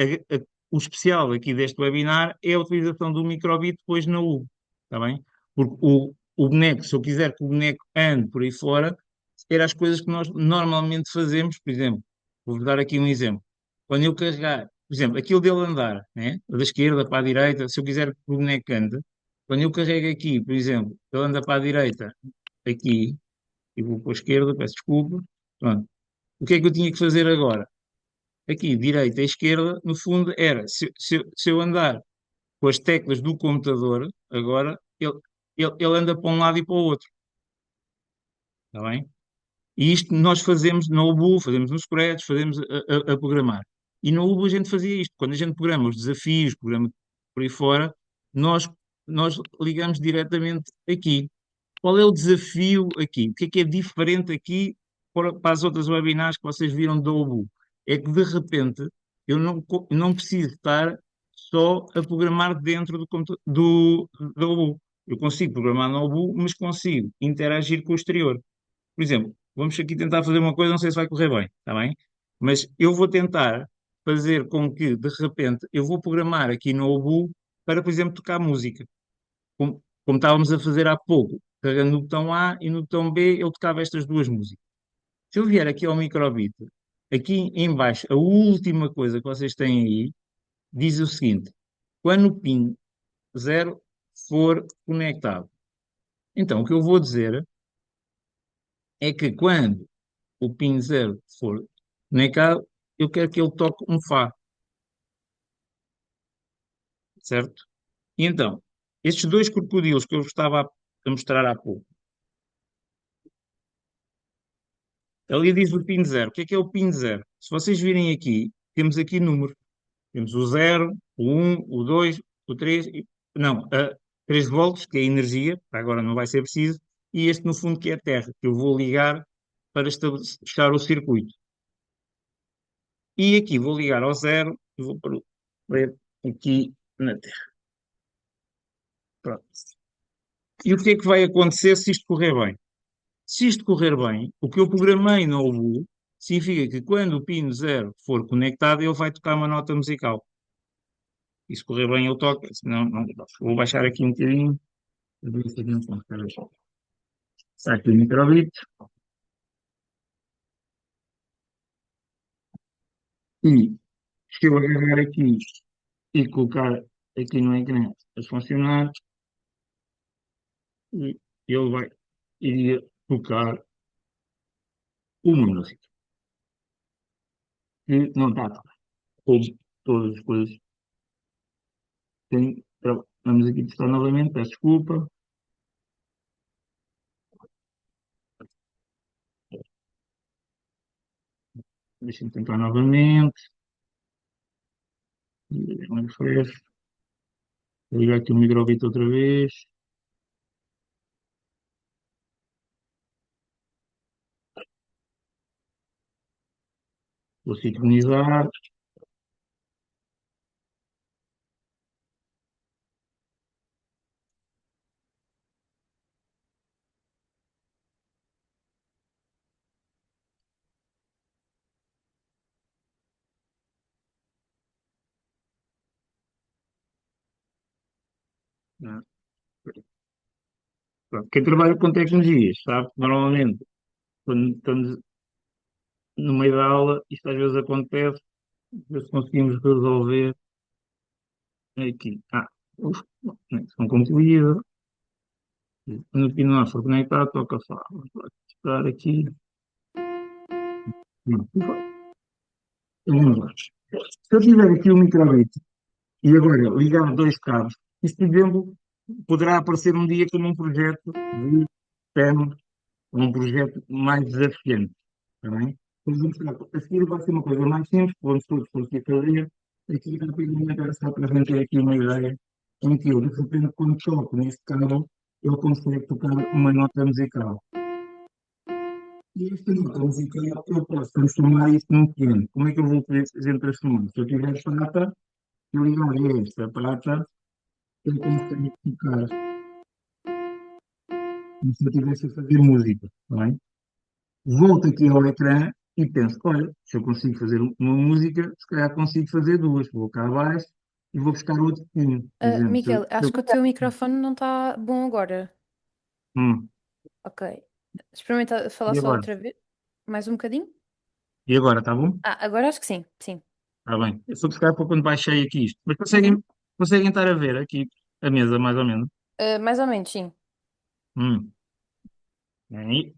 o especial aqui deste webinar é a utilização do microbit depois na Ubo. Está bem? Porque o boneco, se eu quiser que o boneco ande por aí fora, eram as coisas que nós normalmente fazemos, por exemplo, vou-vos dar aqui um exemplo. Quando eu carregar, por exemplo, aquilo dele andar, né? Da esquerda para a direita, se eu quiser que o boneco ande, quando eu carrego aqui, por exemplo, ele anda para a direita, aqui, e vou para a esquerda, peço desculpa, pronto. O que é que eu tinha que fazer agora? Aqui, direita e esquerda, no fundo, era, se eu andar com as teclas do computador, agora, ele anda para um lado e para o outro, está bem? E isto nós fazemos no Ubu, fazemos nos Scratch, fazemos a programar. E no Ubu a gente fazia isto. Quando a gente programa os desafios, programa por aí fora, nós, nós ligamos diretamente aqui. Qual é o desafio aqui? O que é diferente aqui para as outras webinars que vocês viram do Ubu? É que de repente eu não preciso estar só a programar dentro do Ubu. Eu consigo programar no Ubu, mas consigo interagir com o exterior. Por exemplo, vamos aqui tentar fazer uma coisa, não sei se vai correr bem, está bem? Mas eu vou tentar fazer com que, de repente, eu vou programar aqui no Obu para, por exemplo, tocar música. Como estávamos a fazer há pouco, carregando no botão A e no botão B, eu tocava estas duas músicas. Se eu vier aqui ao microbit, aqui em baixo, a última coisa que vocês têm aí, diz o seguinte: quando o PIN 0 for conectado. Então, o que eu vou dizer é que quando o PIN 0 for conectado, eu quero que ele toque um Fá, certo? E então, estes dois crocodilos que eu vos estava a mostrar há pouco, ali diz o PIN 0. O que é o PIN 0? Se vocês virem aqui, temos aqui números. Temos o 0, o 1, o 2, o 3, não, a 3 volts, que é a energia, agora não vai ser preciso, e este no fundo que é a terra, que eu vou ligar para estabelecer o circuito. E aqui vou ligar ao 0 e vou para aqui na terra. Pronto. E o que é que vai acontecer se isto correr bem? Se isto correr bem, o que eu programei no OBU significa que quando o pino 0 for conectado, ele vai tocar uma nota musical. E se correr bem, ele toca. Senão, não. Vou baixar aqui um bocadinho. Sai aqui o microbit. E se eu agarrar aqui e colocar aqui no ecrã a funcionar, ele vai iria tocar uma música. E não está a tocar. Todas as coisas. Vamos aqui testar novamente, peço desculpa. Deixa-me tentar novamente. Refresh. Vou ligar aqui o microbit outra vez. Vou sincronizar. Né? Pronto. Quem trabalha com tecnologias, sabe? Normalmente, quando estamos no meio da aula, isto às vezes acontece, ver se conseguimos resolver aqui. Conexão concluída. No final for conectado, toca só. Vou testar aqui. Vamos lá. Se eu tiver aqui o microbit e agora ligar dois cabos, isto, por exemplo, poderá aparecer um dia como um projeto de STEM, um projeto mais desafiante. Está bem? Por exemplo, a seguir vai ser uma coisa mais simples, que vamos todos conseguir fazer. Aqui, rapidamente, era só para a gente ter aqui uma ideia em que eu, de repente, quando toco neste cabo, eu consigo tocar uma nota musical. E esta nota musical eu posso transformar isto num piano. Como é que eu vou fazer transformar? Se eu tiver prata, eu ligar esta prata, eu consigo tocar como se eu estivesse a fazer música, não é? Volto aqui ao ecrã e penso, olha, se eu consigo fazer uma música, se calhar consigo fazer duas. Vou cá abaixo e vou buscar outro piano, por exemplo. Miguel, acho que o teu microfone não está bom agora. Hum, Ok. Experimenta falar e só agora? outra vez. Mais um bocadinho. E agora, está bom? Agora acho que sim. Sim. Está bem. Eu só buscar para quando baixei aqui isto. Mas Uhum. conseguem estar a ver aqui a mesa, mais ou menos. Mais ou menos, sim. Hum. Aí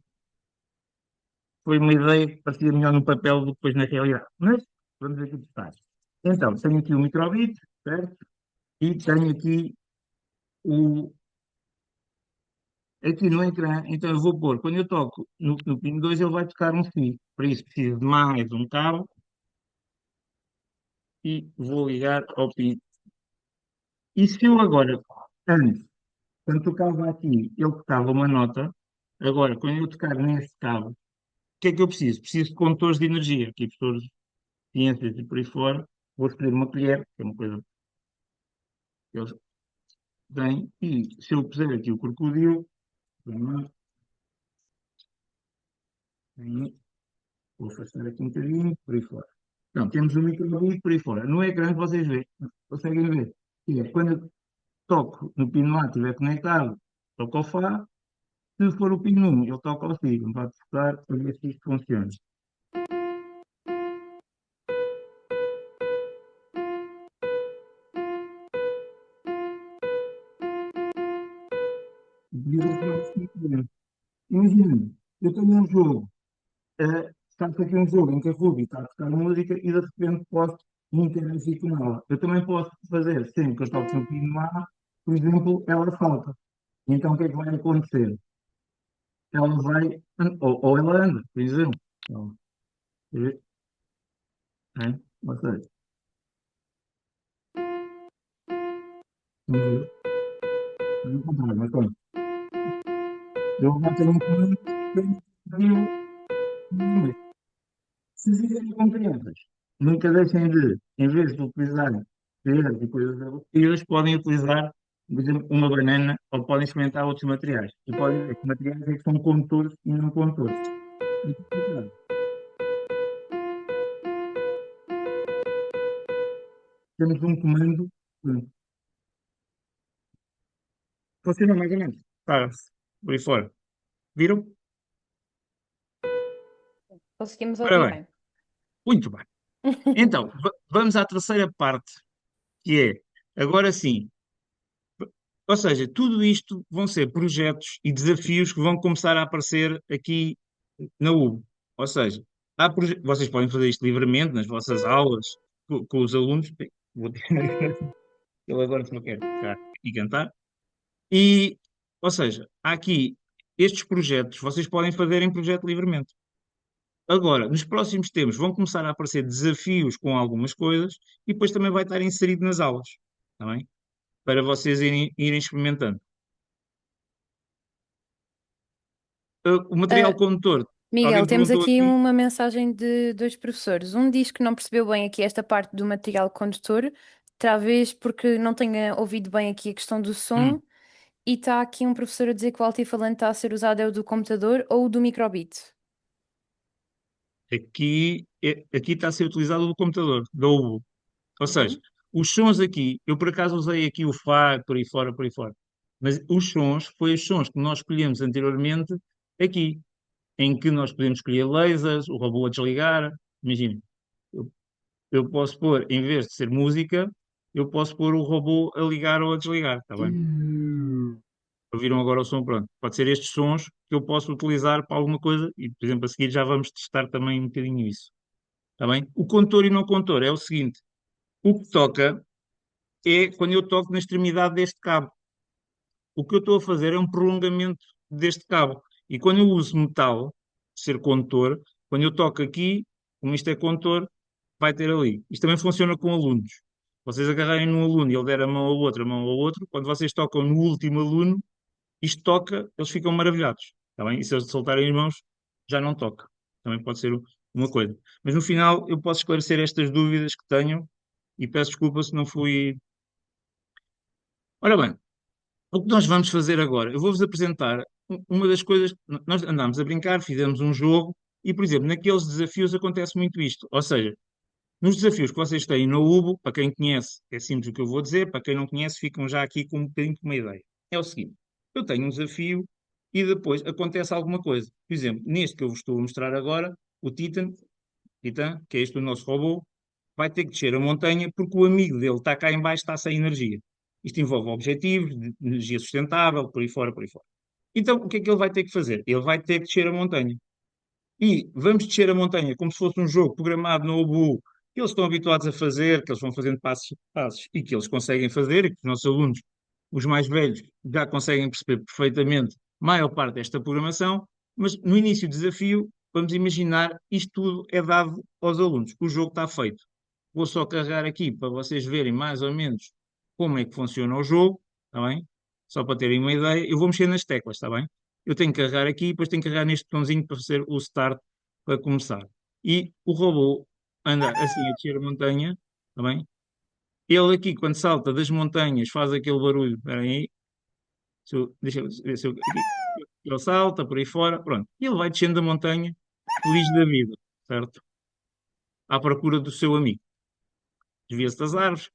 foi uma ideia que parecia melhor no papel do que depois na realidade. Mas vamos aqui testar. Então, tenho aqui o microbit, certo? E tenho aqui o, aqui no ecrã. Então eu vou pôr, quando eu toco no pin 2 ele vai tocar um fio. Para isso preciso de mais um cabo e vou ligar ao pin. E se eu agora, antes, quando tocava aqui, ele tocava uma nota, agora, quando eu tocar neste cabo, o que é que eu preciso? Preciso de condutores de energia, aqui professores de ciências e por aí fora. Vou escolher uma colher, que é uma coisa que eles têm, e se eu puser aqui o crocodilo, vamos lá, vou afastar aqui um bocadinho, por aí fora. Não, temos um microfone por aí fora. No ecrã vocês veem, conseguem ver. Que é, quando eu toco no pino A estiver conectado, toco ao Fá. Se for o pino 1, ele toca ao Si. Não pode tocar para ver se isto funciona. Imagina, eu tenho um jogo, está aqui um jogo em que a Ruby está a tocar música e de repente posso interagir com ela. Eu também posso fazer, sempre que eu toco no pino A, por exemplo, ela salta. Então o que é que vai acontecer? Ela vai, ou ela anda, por exemplo. Então, né? Ou seja, vamos ver, vamos encontrar, mas pronto. Eu já tenho um plano que se vivem com crianças, nunca deixem de, em vez de utilizarem peras e coisas aborrecidas, podem utilizar, por exemplo, uma banana ou podem experimentar outros materiais. E podem ver que materiais é que são condutores e não condutores. É complicado. Temos um comando, funciona mais ou menos. Para-se, por aí fora. Viram? Conseguimos Ora ouvir bem, bem. muito bem. Então, vamos à terceira parte, que é, agora sim, ou seja, tudo isto vão ser projetos e desafios que vão começar a aparecer aqui na UB. Ou seja, vocês podem fazer isto livremente nas vossas aulas com os alunos. Vou ter- Ele agora só quer tocar e cantar. E, ou seja, há aqui estes projetos, vocês podem fazer em projeto livremente. Agora, nos próximos tempos vão começar a aparecer desafios com algumas coisas e depois também vai estar inserido nas aulas, está bem? Para vocês irem experimentando. O material Ah, condutor, Miguel, alguém temos perguntou aqui aqui. uma mensagem de dois professores. Um diz que não percebeu bem aqui esta parte do material condutor, talvez porque não tenha ouvido bem aqui a questão do som, Hum, e está aqui um professor a dizer que o altifalante está a ser usado é o do computador ou o do microbit. aqui está a ser utilizado o computador, da UBU. Ou seja, Uhum. os sons aqui, eu por acaso usei aqui o FAG, por aí fora, por aí fora. Mas os sons, foi os sons que nós escolhemos anteriormente aqui, em que nós podemos escolher lasers, o robô a desligar. Imagina, eu, eu posso pôr, em vez de ser música, eu posso pôr o robô a ligar ou a desligar, está bem? Ouviram agora o som, pronto. Pode ser estes sons que eu posso utilizar para alguma coisa e, por exemplo, a seguir já vamos testar também um bocadinho isso. Está bem? O contor e não contor é o seguinte: o que toca é quando eu toco na extremidade deste cabo. O que eu estou a fazer é um prolongamento deste cabo. E quando eu uso metal, ser condutor, quando eu toco aqui, como isto é condutor, vai ter ali. Isto também funciona com alunos. Vocês agarrarem num aluno e ele der a mão ao outro, quando vocês tocam no último aluno, isto toca, eles ficam maravilhados. Está bem? E se eles soltarem as mãos, já não toca. Também pode ser uma coisa. Mas no final eu posso esclarecer estas dúvidas que tenho e peço desculpa se não fui. Ora bem, o que nós vamos fazer agora? Eu vou-vos apresentar uma das coisas. Nós andámos a brincar, fizemos um jogo e, por exemplo, naqueles desafios acontece muito isto. Ou seja, nos desafios que vocês têm no Ubo, para quem conhece, é simples o que eu vou dizer, para quem não conhece, ficam já aqui com um bocadinho com uma ideia. É o seguinte: eu tenho um desafio e depois acontece alguma coisa. Por exemplo, neste que eu vos estou a mostrar agora, o Titan, que é este o nosso robô, vai ter que descer a montanha porque o amigo dele está cá em baixo, está sem energia. Isto envolve objetivos de energia sustentável, por aí fora, por aí fora. Então, o que é que ele vai ter que fazer? Ele vai ter que descer a montanha. E vamos descer a montanha como se fosse um jogo programado no Obu, que eles estão habituados a fazer, que eles vão fazendo passos, passos e que eles conseguem fazer, e que os nossos alunos, os mais velhos, já conseguem perceber perfeitamente a maior parte desta programação, mas no início do desafio, vamos imaginar isto tudo é dado aos alunos. O jogo está feito. Vou só carregar aqui para vocês verem mais ou menos como é que funciona o jogo, está bem? Só para terem uma ideia. Eu vou mexer nas teclas, está bem? Eu tenho que carregar aqui, depois tenho que carregar neste botãozinho para fazer o start para começar. E o robô anda assim a descer a montanha, está bem? Ele aqui, quando salta das montanhas, faz aquele barulho. Espera aí, deixa eu ver se eu, aqui. Ele salta por aí fora, pronto. E ele vai descendo a montanha, feliz da vida, certo? À procura do seu amigo. Desvia-se das árvores.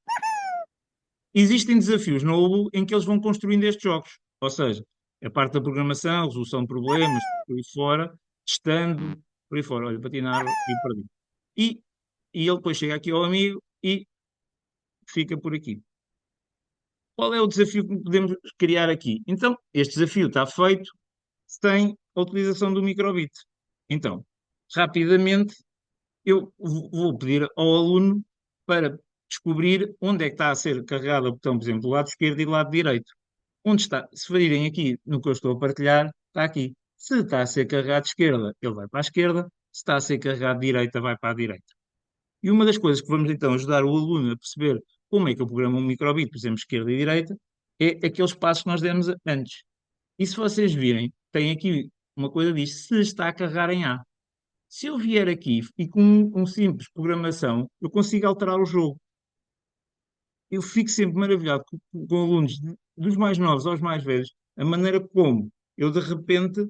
Existem desafios no Ubu em que eles vão construindo estes jogos. Ou seja, a parte da programação, resolução de problemas, por aí fora, testando, por aí fora. Olha, bati na árvore e perdi. E, e ele depois chega aqui ao amigo e fica por aqui. Qual é o desafio que podemos criar aqui? Então, este desafio está feito sem a utilização do microbit. Então, rapidamente, eu vou pedir ao aluno para descobrir onde é que está a ser carregado o botão, por exemplo, do lado esquerdo e do lado direito. Onde está? Se virem aqui no que eu estou a partilhar, está aqui. Se está a ser carregado de esquerda, ele vai para a esquerda. Se está a ser carregado de direita, vai para a direita. E uma das coisas que vamos então ajudar o aluno a perceber como é que eu programo um microbit, por exemplo, esquerda e direita, é aqueles passos que nós demos antes. E se vocês virem, tem aqui uma coisa que diz se está a carregar em A. Se eu vier aqui e com um simples programação, eu consigo alterar o jogo. Eu fico sempre maravilhado com alunos, dos mais novos aos mais velhos, a maneira como eu de repente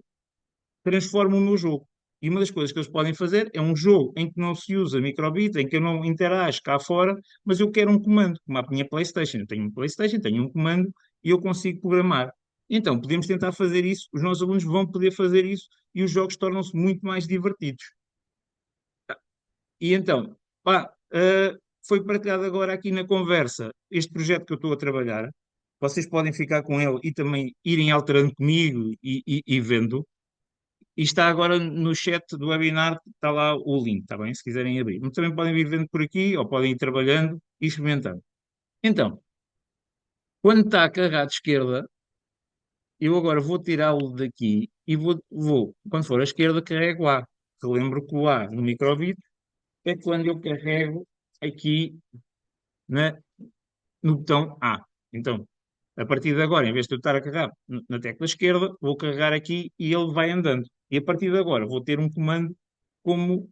transformo o meu jogo. E uma das coisas que eles podem fazer é um jogo em que não se usa microbit, em que eu não interajo cá fora, mas eu quero um comando, como a minha PlayStation. Eu tenho uma PlayStation, tenho um comando e eu consigo programar. Então, podemos tentar fazer isso, os nossos alunos vão poder fazer isso e os jogos tornam-se muito mais divertidos. E então, pá, foi partilhado agora aqui na conversa este projeto que eu estou a trabalhar. Vocês podem ficar com ele e também irem alterando comigo e vendo. E está agora no chat do webinar, está lá o link, está bem? Se quiserem abrir. Mas também podem vir vendo por aqui ou podem ir trabalhando e experimentando. Então, quando está carregado de esquerda, eu agora vou tirá-lo daqui e quando for à esquerda, carrego A. Relembro que o A no microbit é quando eu carrego aqui na, no botão A. Então, a partir de agora, em vez de eu estar a carregar na tecla esquerda, vou carregar aqui e ele vai andando. E a partir de agora vou ter um comando como.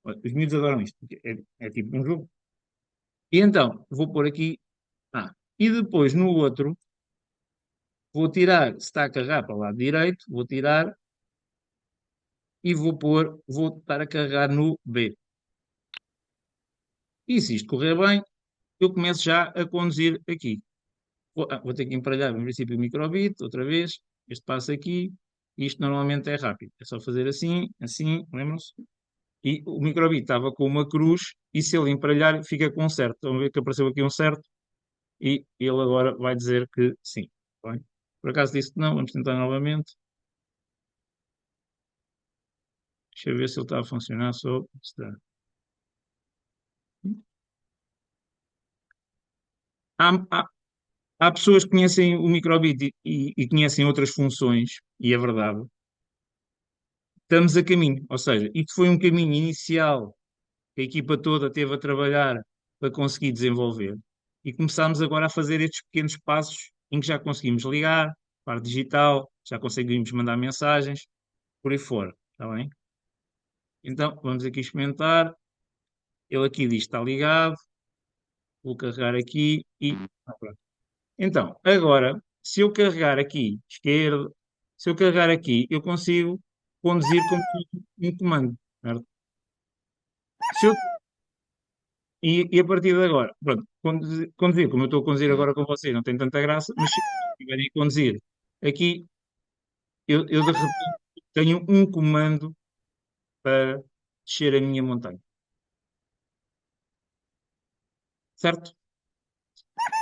Os miúdos adoram isto, porque é tipo um jogo. E então, vou pôr aqui A. E depois no outro, vou tirar, se está a carregar para o lado direito, vou tirar e vou estar a carregar no B. E se isto correr bem, eu começo já a conduzir aqui. Vou ter que emparelhar, no princípio, o microbit, outra vez. Este passo aqui. Isto normalmente é rápido. É só fazer assim, assim, lembram-se? E o microbit estava com uma cruz e se ele emparelhar, fica com um certo. Estão a ver que apareceu aqui um certo e ele agora vai dizer que sim. Tá bem? Por acaso disse que não, vamos tentar novamente. Deixa eu ver se ele está a funcionar só. Está. Há, há pessoas que conhecem o microbit e conhecem outras funções, e é verdade. Estamos a caminho, ou seja, isto foi um caminho inicial que a equipa toda teve a trabalhar para conseguir desenvolver. E começámos agora a fazer estes pequenos passos em que já conseguimos ligar, parte digital, já conseguimos mandar mensagens, por aí fora. Está bem? Então, vamos aqui experimentar. Ele aqui diz que está ligado. Vou carregar aqui e. Pronto. Então, agora, se eu carregar aqui, esquerdo, se eu carregar aqui, eu consigo conduzir como se fosse um comando. Certo? Se eu, e a partir de agora, pronto, conduzir, como eu estou a conduzir agora com vocês, não tem tanta graça, mas se estiverem a conduzir aqui, eu de repente tenho um comando para descer a minha montanha. Certo?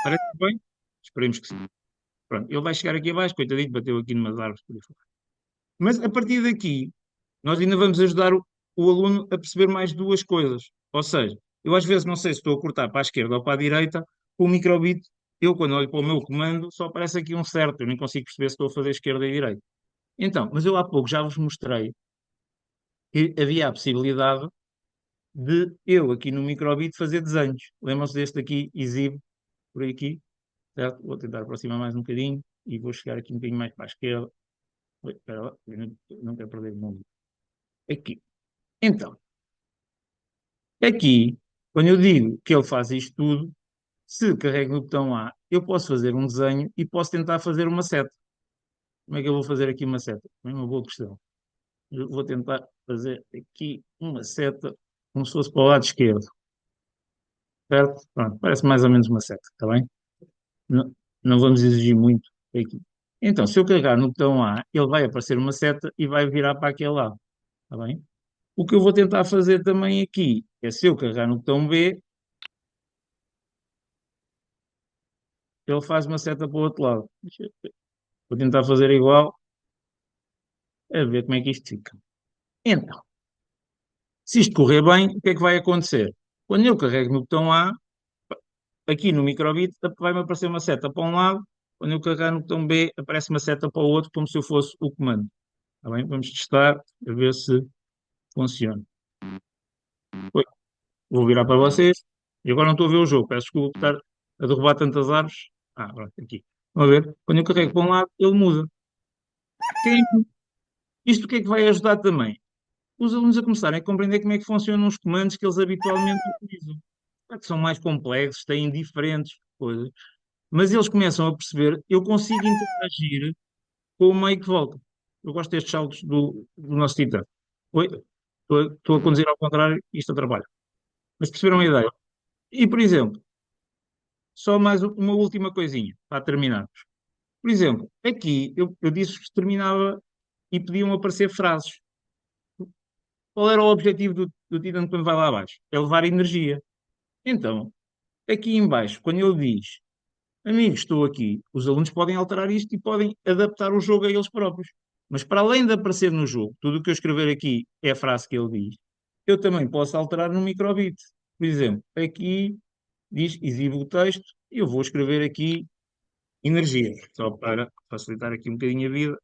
Parece bem? Esperemos que sim. Pronto, ele vai chegar aqui abaixo, coitadinho, bateu aqui numas árvores por aí fora. Mas a partir daqui, nós ainda vamos ajudar o aluno a perceber mais duas coisas. Ou seja, eu às vezes não sei se estou a cortar para a esquerda ou para a direita, com o microbit, eu quando olho para o meu comando, só aparece aqui um certo, eu nem consigo perceber se estou a fazer esquerda e direita. Então, mas eu há pouco já vos mostrei que havia a possibilidade de eu aqui no microbit fazer desenhos. Lembram-se deste aqui, exibe, por aqui, certo? Vou tentar aproximar mais um bocadinho e vou chegar aqui um bocadinho mais para a esquerda. Oi, espera lá, eu não quero perder o mundo. Aqui. Então, aqui, quando eu digo que ele faz isto tudo, se carrego no botão A, eu posso fazer um desenho e posso tentar fazer uma seta. Como é que eu vou fazer aqui uma seta? É uma boa questão. Eu vou tentar fazer aqui uma seta como se fosse para o lado esquerdo. Certo? Pronto, parece mais ou menos uma seta, está bem? Não, não vamos exigir muito aqui. Então, se eu carregar no botão A, ele vai aparecer uma seta e vai virar para aquele lado, está bem? O que eu vou tentar fazer também aqui é, se eu carregar no botão B, ele faz uma seta para o outro lado. Vou tentar fazer igual, a ver como é que isto fica. Então, se isto correr bem, o que é que vai acontecer? Quando eu carrego no botão A, aqui no microbit, vai-me aparecer uma seta para um lado. Quando eu carregar no botão B, aparece uma seta para o outro, como se eu fosse o comando. Está bem? Vamos testar, a ver se funciona. Oi, vou virar para vocês. E agora não estou a ver o jogo. Peço desculpa por estar a derrubar tantas árvores. Pronto, aqui. Vamos ver. Quando eu carrego para um lado, ele muda. Isto o que é que vai ajudar também? Os alunos a começarem a compreender como é que funcionam os comandos que eles habitualmente utilizam. Claro que são mais complexos, têm diferentes coisas, mas eles começam a perceber, eu consigo interagir com o meio que volta. Eu gosto destes saltos do nosso Titã. Oi, estou a conduzir ao contrário e isto atrapalha. Mas perceberam a ideia? E, por exemplo, só mais uma última coisinha, para terminarmos. Por exemplo, aqui eu disse que terminava e podiam aparecer frases. Qual era o objetivo do Titan quando vai lá abaixo? É levar energia. Então, aqui em baixo, quando ele diz, amigos, estou aqui, os alunos podem alterar isto e podem adaptar o jogo a eles próprios. Mas para além de aparecer no jogo, tudo o que eu escrever aqui é a frase que ele diz, eu também posso alterar no microbit. Por exemplo, aqui diz, exibe o texto, e eu vou escrever aqui energia, só para facilitar aqui um bocadinho a vida.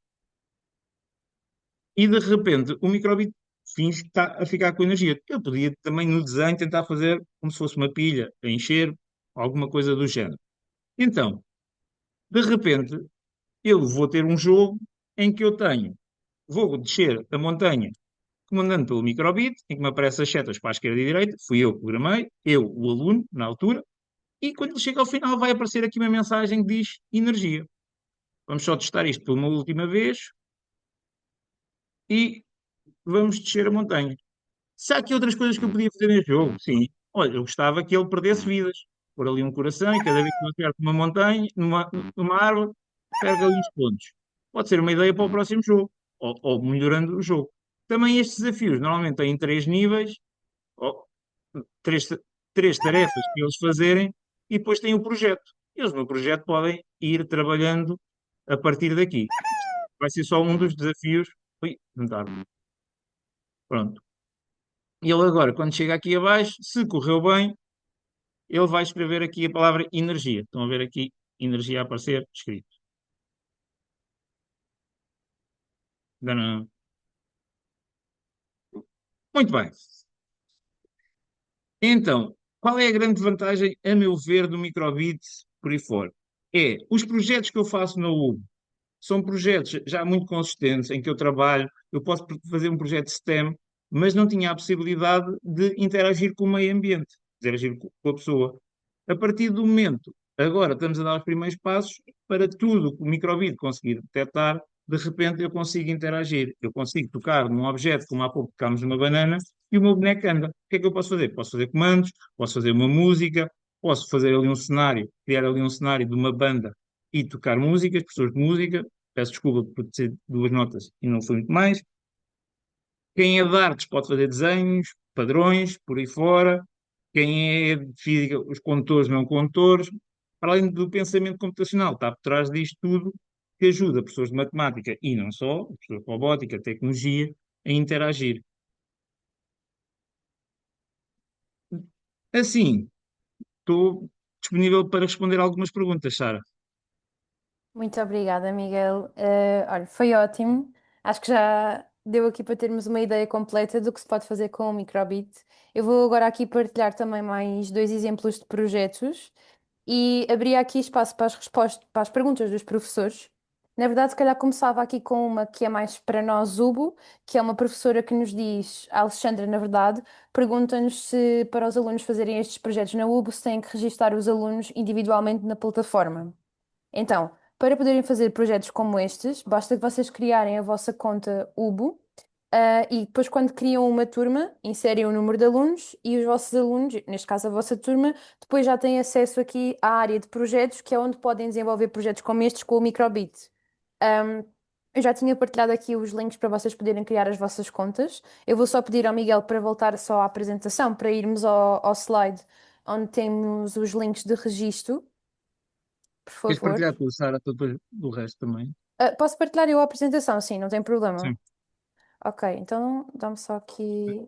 E de repente o microbit finge que está a ficar com energia. Eu podia também no desenho tentar fazer como se fosse uma pilha, a encher, alguma coisa do género. Então, de repente, eu vou ter um jogo em que eu tenho, vou descer a montanha comandando pelo microbit, em que me aparecem as setas para a esquerda e a direita, fui eu que programei, eu, o aluno, na altura, e quando ele chega ao final vai aparecer aqui uma mensagem que diz energia. Vamos só testar isto por uma última vez e vamos descer a montanha. Se há aqui outras coisas que eu podia fazer neste jogo, sim. Olha, eu gostava que ele perdesse vidas. Pôr ali um coração e cada vez que eu acerto uma montanha, numa árvore, perde ali uns pontos. Pode ser uma ideia para o próximo jogo. Ou melhorando o jogo. Também estes desafios normalmente têm três níveis, ou três, três tarefas que eles fazerem, e depois têm o projeto. Eles no projeto podem ir trabalhando a partir daqui. Vai ser só um dos desafios. Ui, não está. Pronto. E ele agora, quando chega aqui abaixo, se correu bem, ele vai escrever aqui a palavra energia. Estão a ver aqui energia a aparecer escrito. Ainda não. Muito bem. Então, qual é a grande vantagem, a meu ver, do microbit por aí fora? É, os projetos que eu faço na U são projetos já muito consistentes em que eu trabalho, eu posso fazer um projeto STEM, mas não tinha a possibilidade de interagir com o meio ambiente, interagir com a pessoa. A partir do momento, agora estamos a dar os primeiros passos para tudo que o microbit conseguir detectar, de repente eu consigo interagir. Eu consigo tocar num objeto, como há pouco tocámos numa banana, e o meu boneco anda. O que é que eu posso fazer? Posso fazer comandos, posso fazer uma música, posso fazer ali um cenário, criar ali um cenário de uma banda e tocar músicas, professores de música. Peço desculpa por ter duas notas e não foi muito mais. Quem é de artes pode fazer desenhos, padrões, por aí fora. Quem é de física, os condutores, não condutores. Para além do pensamento computacional, está por trás disto tudo que ajuda professores de matemática e não só, professores de robótica, tecnologia, a interagir. Assim, estou disponível para responder algumas perguntas, Sara. Muito obrigada, Miguel. Olha, foi ótimo. Acho que já deu aqui para termos uma ideia completa do que se pode fazer com o microbit. Eu vou agora aqui partilhar também mais dois exemplos de projetos e abrir aqui espaço para as respostas, para as perguntas dos professores. Na verdade, se calhar começava aqui com uma que é mais para nós, Zubo, que é uma professora que nos diz, a Alexandra, na verdade, pergunta-nos se para os alunos fazerem estes projetos na UBO se têm que registar os alunos individualmente na plataforma. Então, para poderem fazer projetos como estes, basta que vocês criarem a vossa conta UBO, e depois, quando criam uma turma, inserem o número de alunos e os vossos alunos, neste caso a vossa turma, depois já têm acesso aqui à área de projetos, que é onde podem desenvolver projetos como estes com o Microbit. Um, eu já tinha partilhado aqui os links para vocês poderem criar as vossas contas. Eu vou só pedir ao Miguel para voltar só à apresentação, para irmos ao slide onde temos os links de registro, por Queres favor. partilhar com a Sara depois do resto também? Posso partilhar eu a apresentação? Sim, não tem problema. Sim. Ok, então dá-me só aqui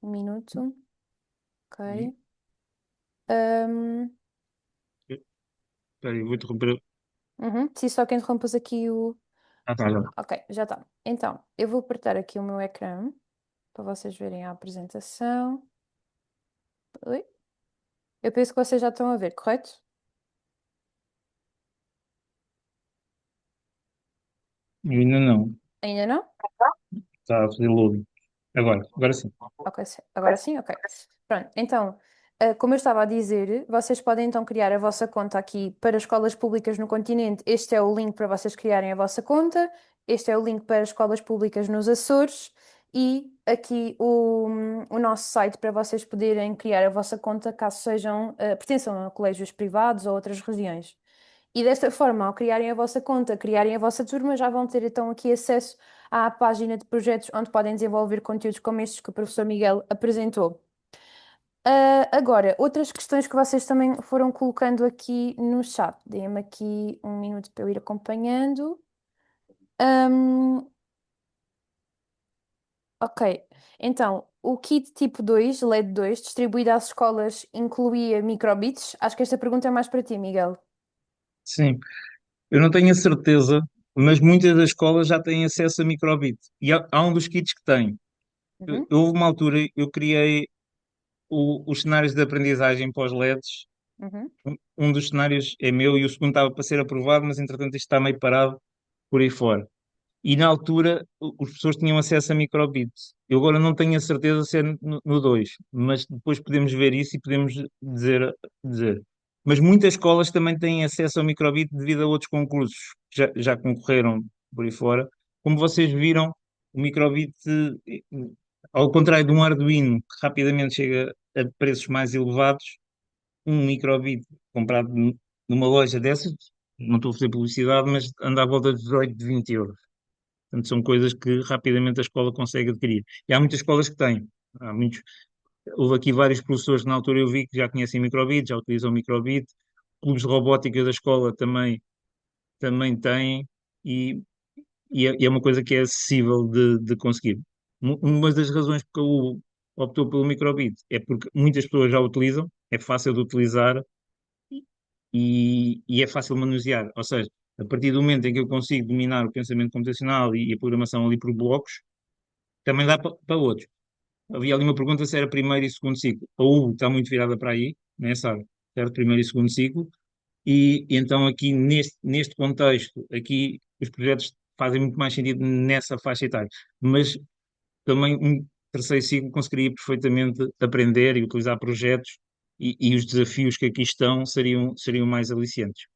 um minuto. E- Ok. Ahm, Espera aí, vou interromper. Preciso só que interrompas aqui o. Ah, tá, já. Ok, já está. Então, eu vou apertar aqui o meu ecrã para vocês verem a apresentação. Oi? Eu penso que vocês já estão a ver, correto? Eu ainda não. Ainda não? Está a fazer loading. Agora sim. Ok, agora sim, ok. Pronto, então, como eu estava a dizer, vocês podem então criar a vossa conta aqui para escolas públicas no continente. Este é o link para vocês criarem a vossa conta. Este é o link para escolas públicas nos Açores. E aqui o nosso site para vocês poderem criar a vossa conta caso sejam, pertençam a colégios privados ou outras regiões. E desta forma, ao criarem a vossa conta, criarem a vossa turma, já vão ter então aqui acesso à página de projetos onde podem desenvolver conteúdos como estes que o professor Miguel apresentou. Agora, outras questões que vocês também foram colocando aqui no chat. Deem-me aqui um minuto para eu ir acompanhando. Ahm, ok, então, o kit tipo 2, LED 2, distribuído às escolas, incluía microbits? Acho que esta pergunta é mais para ti, Miguel. Sim. Eu não tenho a certeza, mas muitas das escolas já têm acesso a microbit. E há um dos kits que tem. Uhum, Houve uma altura, eu criei os cenários de aprendizagem para os LEDs. uhum. Um dos cenários é meu e o segundo estava para ser aprovado, mas entretanto isto está meio parado por aí fora. E na altura os professores tinham acesso a microbits. Eu agora não tenho a certeza se é no 2, mas depois podemos ver isso e podemos dizer. Mas muitas escolas também têm acesso ao microbit devido a outros concursos que já concorreram por aí fora. Como vocês viram, o microbit, ao contrário de um Arduino, que rapidamente chega a preços mais elevados, um microbit comprado numa loja dessas, não estou a fazer publicidade, mas anda à volta de 18, de 20 euros. Portanto, são coisas que rapidamente a escola consegue adquirir. E há muitas escolas que têm. Há muitos, houve aqui vários professores que na altura eu vi que já conhecem microbit, já utilizam microbit. Clubes de robótica da escola também têm. E, e é uma coisa que é acessível de conseguir. Uma das razões porque eu optou pelo microbit é porque muitas pessoas já o utilizam, é fácil de utilizar e é fácil de manusear. Ou seja, a partir do momento em que eu consigo dominar o pensamento computacional e a programação ali por blocos, também dá para outros. Havia ali uma pergunta se era primeiro e segundo ciclo. A U está muito virada para aí, né, sabe? Certo? Primeiro e segundo ciclo. e então aqui neste contexto, aqui os projetos fazem muito mais sentido nessa faixa etária. Mas também um terceiro ciclo conseguiria perfeitamente aprender e utilizar projetos e os desafios que aqui estão seriam mais aliciantes.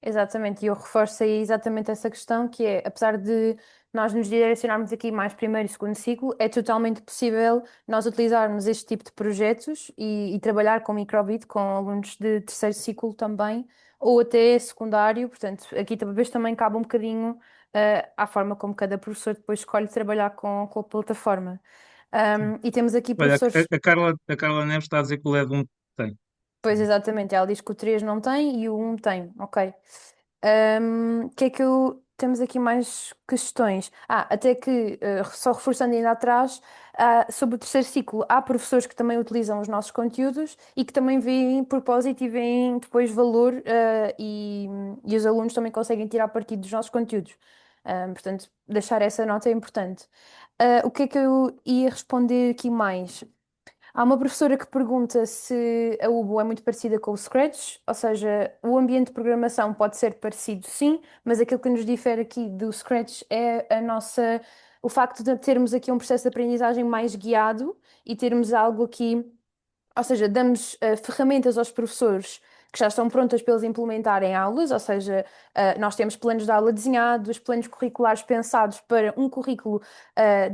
Exatamente, e eu reforço aí exatamente essa questão, que é, apesar de nós nos direcionarmos aqui mais primeiro e segundo ciclo, é totalmente possível nós utilizarmos este tipo de projetos e trabalhar com microbit, com alunos de terceiro ciclo também, ou até secundário, portanto, aqui talvez também cabe um bocadinho à forma como cada professor depois escolhe trabalhar com a plataforma. E temos aqui Olha, professores, a Carla Neves está a dizer que o LED 1 tem. pois exatamente, ela diz que o 3 não tem e o um tem, ok. Que é que eu. Temos aqui mais questões. Até que, só reforçando ainda atrás, sobre o terceiro ciclo, há professores que também utilizam os nossos conteúdos e que também veem propósito e veem depois valor, e os alunos também conseguem tirar partido dos nossos conteúdos. Portanto, deixar essa nota é importante. O que é que eu ia responder aqui mais? Há uma professora que pergunta se a Ubo é muito parecida com o Scratch, ou seja, o ambiente de programação pode ser parecido, sim, mas aquilo que nos difere aqui do Scratch é o facto de termos aqui um processo de aprendizagem mais guiado e termos algo aqui, ou seja, damos ferramentas aos professores que já estão prontas para eles implementarem aulas, ou seja, nós temos planos de aula desenhados, planos curriculares pensados para um currículo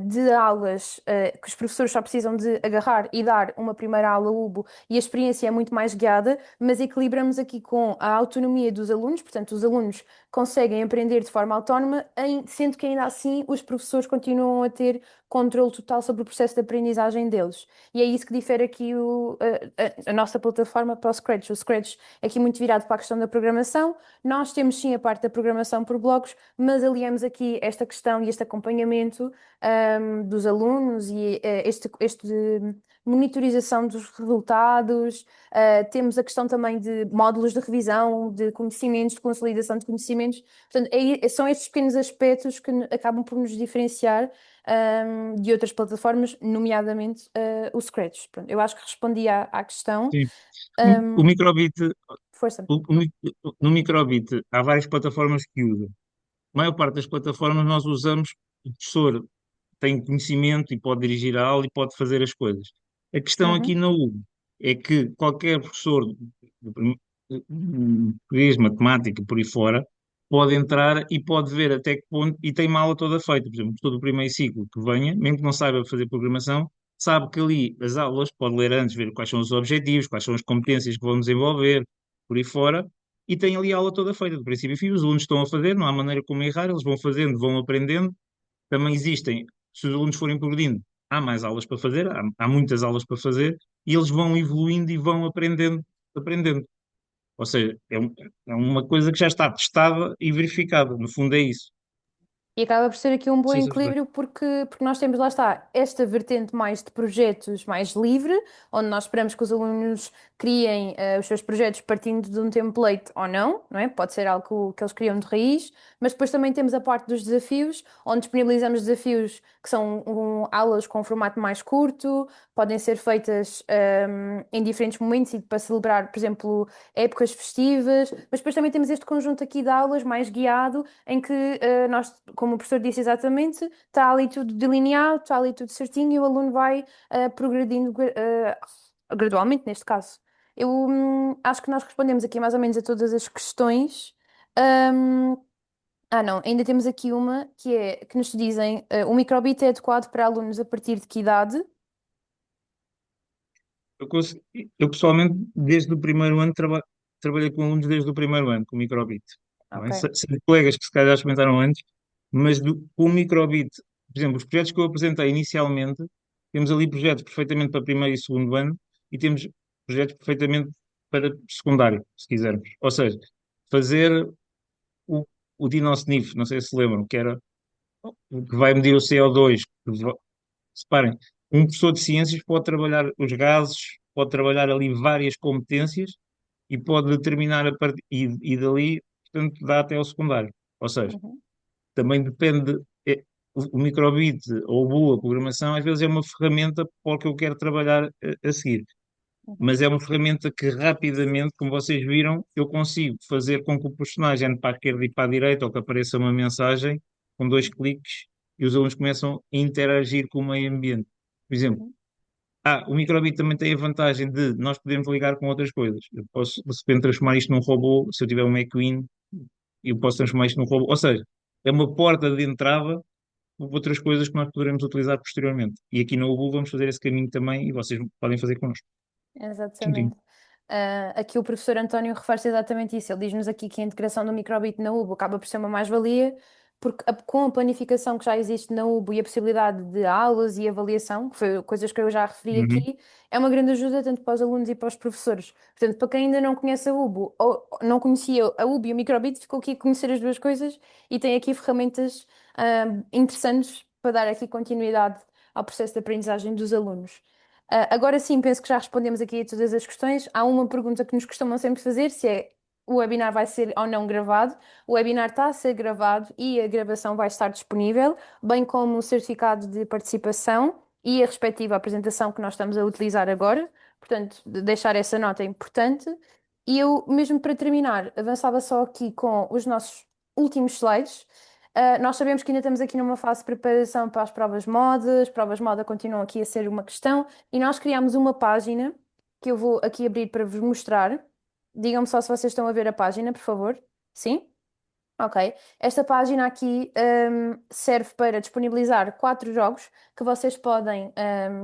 de aulas que os professores só precisam de agarrar e dar uma primeira aula UBO e a experiência é muito mais guiada, mas equilibramos aqui com a autonomia dos alunos, portanto, os alunos conseguem aprender de forma autónoma, sendo que ainda assim os professores continuam a ter controle total sobre o processo de aprendizagem deles. E é isso que difere aqui a nossa plataforma para o Scratch. O Scratch é aqui muito virado para a questão da programação. Nós temos sim a parte da programação por blocos, mas aliamos aqui esta questão e este acompanhamento, dos alunos e este monitorização dos resultados. Temos a questão também de módulos de revisão, de conhecimentos, de consolidação de conhecimentos. Portanto, são estes pequenos aspectos que acabam por nos diferenciar de outras plataformas, nomeadamente o Scratch. Pronto, eu acho que respondi à questão. Sim. O Um, microbit, força. no microbit há várias plataformas que usam. A maior parte das plataformas nós usamos, o professor tem conhecimento e pode dirigir a aula e pode fazer as coisas. A questão aqui Uhum, na U é que qualquer professor de português, matemática, por aí fora, pode entrar e pode ver até que ponto, e tem uma aula toda feita. Por exemplo, um professor do primeiro ciclo que venha, mesmo que não saiba fazer programação, sabe que ali as aulas, pode ler antes, ver quais são os objetivos, quais são as competências que vão desenvolver, por aí fora, e tem ali a aula toda feita, do princípio ao fim. Os alunos estão a fazer, não há maneira como errar, eles vão fazendo, vão aprendendo. Também existem, se os alunos forem progredindo, há mais aulas para fazer, há muitas aulas para fazer, e eles vão evoluindo e vão aprendendo. Ou seja, é uma coisa que já está testada e verificada. No fundo é isso. e acaba por ser aqui um bom Sim, sim, equilíbrio porque nós temos, lá está, esta vertente mais de projetos mais livre, onde nós esperamos que os alunos criem os seus projetos partindo de um template ou não é? Pode ser algo que eles criam de raiz, mas depois também temos a parte dos desafios, onde disponibilizamos desafios que são aulas com um formato mais curto, podem ser feitas em diferentes momentos e para celebrar, por exemplo, épocas festivas, mas depois também temos este conjunto aqui de aulas mais guiado em que nós, como o professor disse exatamente, está ali tudo delineado, está ali tudo certinho e o aluno vai progredindo gradualmente, neste caso. Eu acho que nós respondemos aqui mais ou menos a todas as questões. Ahm, não, ainda temos aqui uma que é que nos dizem o microbit é adequado para alunos a partir de que idade? eu pessoalmente, desde o primeiro ano, trabalhei com alunos desde o primeiro ano, com microbit. Não é? Ok. Sei de colegas que se calhar experimentaram antes, mas com o microbit, por exemplo, os projetos que eu apresentei inicialmente, temos ali projetos perfeitamente para primeiro e segundo ano e temos projetos perfeitamente para secundário, se quisermos. Ou seja, fazer o, o DINOSNIF, não sei se se lembram, que era o que vai medir o CO2. Reparem, um professor de ciências pode trabalhar os gases, pode trabalhar ali várias competências e pode determinar e dali, portanto, dá até ao secundário. Ou seja, Uhum. também depende, o microbit ou o Boa, a programação, às vezes é uma ferramenta para o que eu quero trabalhar a seguir. Uhum. mas é uma ferramenta que rapidamente, como vocês viram, eu consigo fazer com que o personagem ande para a esquerda e para a direita ou que apareça uma mensagem com dois cliques e os alunos começam a interagir com o meio ambiente. Por exemplo, Uhum. o microbit também tem a vantagem de nós podemos ligar com outras coisas. Eu posso, de repente, transformar isto num robô, se eu tiver um McQueen, eu posso transformar isto num robô. Ou seja, é uma porta de entrada para outras coisas que nós poderemos utilizar posteriormente. E aqui no Ubu vamos fazer esse caminho também e vocês podem fazer connosco. Juntinho. Exatamente. Aqui o professor António refere-se exatamente isso. Ele diz-nos aqui que a integração do microbit na UBO acaba por ser uma mais-valia, porque com a planificação que já existe na UBO e a possibilidade de aulas e avaliação, que foi coisas que eu já referi Uhum. aqui, é uma grande ajuda tanto para os alunos e para os professores. Portanto, para quem ainda não conhece a UBO ou não conhecia a UBO e o microbit, ficou aqui a conhecer as duas coisas e tem aqui ferramentas interessantes para dar aqui continuidade ao processo de aprendizagem dos alunos. Agora sim, penso que já respondemos aqui a todas as questões. Há uma pergunta que nos costumam sempre fazer, se é o webinar vai ser ou não gravado. O webinar está a ser gravado e a gravação vai estar disponível, bem como o certificado de participação e a respectiva apresentação que nós estamos a utilizar agora. Portanto, deixar essa nota é importante. E eu, mesmo para terminar, avançava só aqui com os nossos últimos slides. Nós sabemos que ainda estamos aqui numa fase de preparação para as provas moda, as provas moda continuam aqui a ser uma questão e nós criámos uma página que eu vou aqui abrir para vos mostrar. Digam-me só se vocês estão a ver a página, por favor. Sim? Ok. Esta página aqui serve para disponibilizar 4 jogos que vocês podem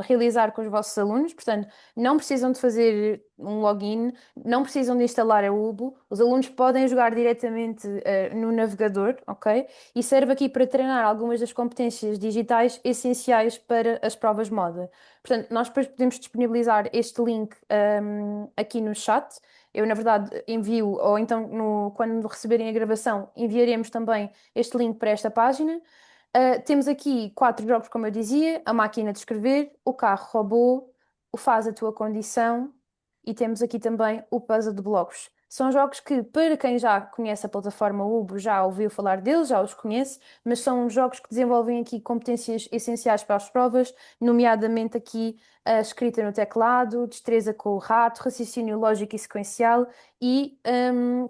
realizar com os vossos alunos. Portanto, não precisam de fazer um login, não precisam de instalar a Ubo. Os alunos podem jogar diretamente no navegador, ok? E serve aqui para treinar algumas das competências digitais essenciais para as provas moda. Portanto, nós depois podemos disponibilizar este link aqui no chat. Eu, na verdade, envio, ou então quando receberem a gravação, enviaremos também este link para esta página. Temos aqui 4 jogos, como eu dizia: a máquina de escrever, o carro robô, o faz a tua condição e temos aqui também o puzzle de blocos. São jogos que, para quem já conhece a plataforma Ubo, já ouviu falar deles, já os conhece, mas são jogos que desenvolvem aqui competências essenciais para as provas, nomeadamente aqui a escrita no teclado, destreza com o rato, raciocínio lógico e sequencial e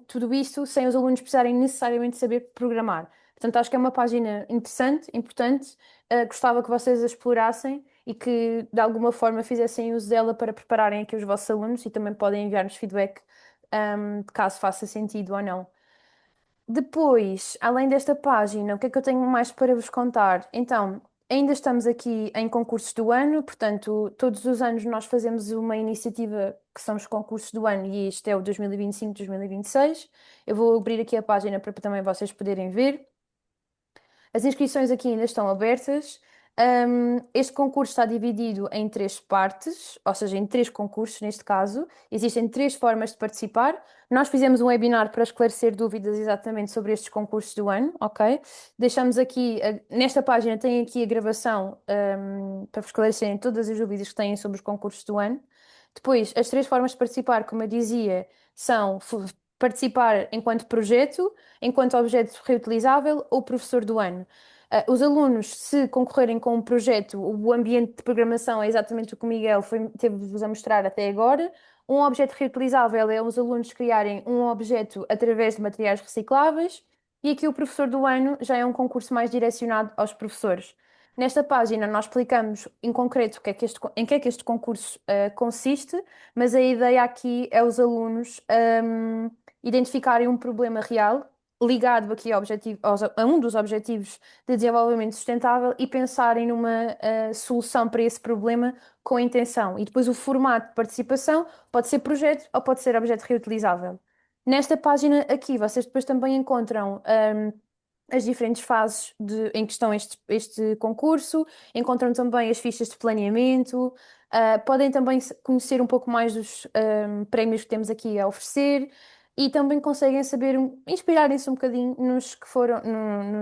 tudo isto sem os alunos precisarem necessariamente saber programar. Portanto, acho que é uma página interessante, importante. Gostava que vocês a explorassem e que de alguma forma fizessem uso dela para prepararem aqui os vossos alunos e também podem enviar-nos feedback, de caso faça sentido ou não. Depois, além desta página, o que é que eu tenho mais para vos contar? Então, ainda estamos aqui em concursos do ano, portanto, todos os anos nós fazemos uma iniciativa que são os concursos do ano e este é o 2025-2026. Eu vou abrir aqui a página para também vocês poderem ver. As inscrições aqui ainda estão abertas. Este concurso está dividido em 3 partes, ou seja, em 3 concursos neste caso. Existem 3 formas de participar. Nós fizemos um webinar para esclarecer dúvidas exatamente sobre estes concursos do ano, ok? Deixamos aqui, nesta página tem aqui a gravação, para vos esclarecerem todas as dúvidas que têm sobre os concursos do ano. Depois, as 3 formas de participar, como eu dizia, são participar enquanto projeto, enquanto objeto reutilizável ou professor do ano. Os alunos, se concorrerem com um projeto, o ambiente de programação é exatamente o que o Miguel teve-vos a mostrar até agora. Um objeto reutilizável é os alunos criarem um objeto através de materiais recicláveis. E aqui o professor do ano já é um concurso mais direcionado aos professores. Nesta página nós explicamos em concreto em que é que este concurso consiste, mas a ideia aqui é os alunos identificarem um problema real ligado aqui a um dos objetivos de desenvolvimento sustentável e pensarem numa solução para esse problema com a intenção. E depois o formato de participação pode ser projeto ou pode ser objeto reutilizável. Nesta página aqui vocês depois também encontram as diferentes fases em que estão este concurso, encontram também as fichas de planeamento, podem também conhecer um pouco mais dos prémios que temos aqui a oferecer e também conseguem saber, inspirarem-se um bocadinho nos que foram,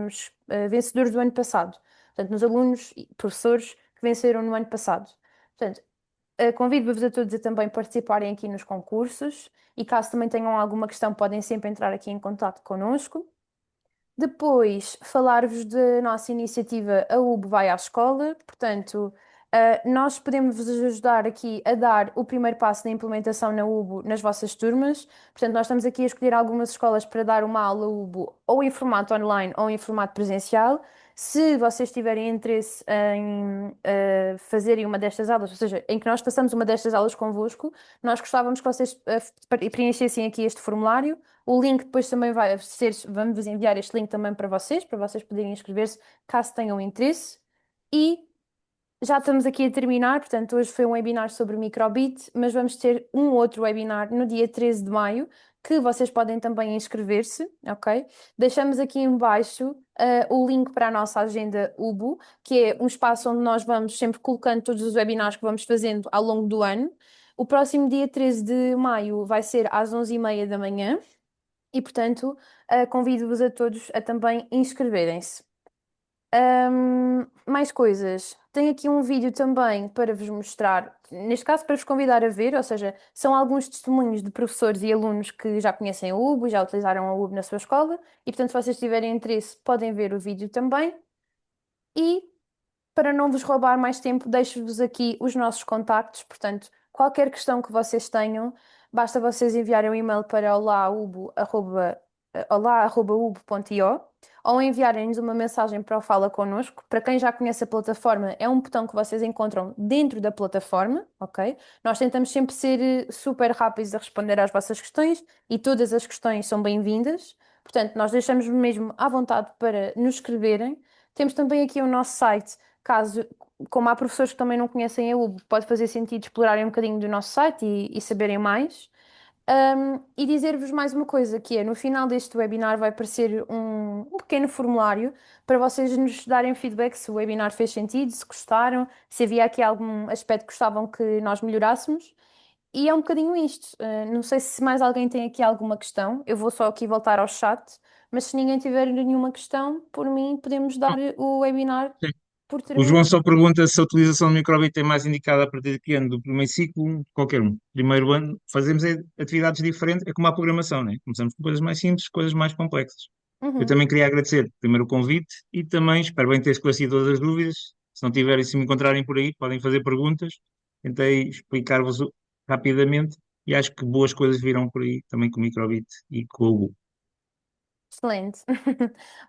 nos vencedores do ano passado. Portanto, nos alunos e professores que venceram no ano passado. Portanto, convido-vos a todos a também participarem aqui nos concursos e caso também tenham alguma questão, podem sempre entrar aqui em contato connosco. Depois, falar-vos da nossa iniciativa A UB Vai à Escola. Portanto, Nós podemos vos ajudar aqui a dar o primeiro passo da implementação na UBO nas vossas turmas. Portanto, nós estamos aqui a escolher algumas escolas para dar uma aula UBO ou em formato online ou em formato presencial. Se vocês tiverem interesse em fazerem uma destas aulas, ou seja, em que nós passamos uma destas aulas convosco, nós gostávamos que vocês preenchessem aqui este formulário. O link depois também vai ser, vamos vos enviar este link também para vocês poderem inscrever-se caso tenham interesse. E já estamos aqui a terminar, portanto, hoje foi um webinar sobre microbit, mas vamos ter um outro webinar no dia 13 de maio, que vocês podem também inscrever-se, ok? Deixamos aqui em baixo o link para a nossa agenda UBO, que é um espaço onde nós vamos sempre colocando todos os webinars que vamos fazendo ao longo do ano. O próximo dia 13 de maio vai ser às 11h30 da manhã e, portanto, convido-vos a todos a também inscreverem-se. Mais coisas. Tenho aqui um vídeo também para vos mostrar, neste caso para vos convidar a ver, ou seja, são alguns testemunhos de professores e alunos que já conhecem a UBO, já utilizaram a UBO na sua escola e, portanto, se vocês tiverem interesse, podem ver o vídeo também. E para não vos roubar mais tempo, deixo-vos aqui os nossos contactos. Portanto, qualquer questão que vocês tenham, basta vocês enviarem um e-mail para olá@ubo.io ou enviarem-nos uma mensagem para o Fala Connosco. Para quem já conhece a plataforma, é um botão que vocês encontram dentro da plataforma, ok? Nós tentamos sempre ser super rápidos a responder às vossas questões e todas as questões são bem-vindas. Portanto, nós deixamos mesmo à vontade para nos escreverem. Temos também aqui o nosso site. Caso, como há professores que também não conhecem a UB, pode fazer sentido explorarem um bocadinho do nosso site e saberem mais. E dizer-vos mais uma coisa, que é, no final deste webinar vai aparecer um pequeno formulário para vocês nos darem feedback se o webinar fez sentido, se gostaram, se havia aqui algum aspecto que gostavam que nós melhorássemos. E é um bocadinho isto. Não sei se mais alguém tem aqui alguma questão. Eu vou só aqui voltar ao chat, mas se ninguém tiver nenhuma questão, por mim podemos dar o webinar Sim. por O João terminado. só pergunta se a utilização do microbit é mais indicada a partir de que ano? Do primeiro ciclo, qualquer um. Primeiro ano, fazemos atividades diferentes, é como a programação, né? Começamos com coisas mais simples, coisas mais complexas. Eu Uhum. também queria agradecer primeiro o convite e também espero bem ter esclarecido todas as dúvidas. Se não tiverem, se me encontrarem por aí, podem fazer perguntas. Tentei explicar-vos rapidamente e acho que boas coisas virão por aí também com o microbit e com o Google. Excelente.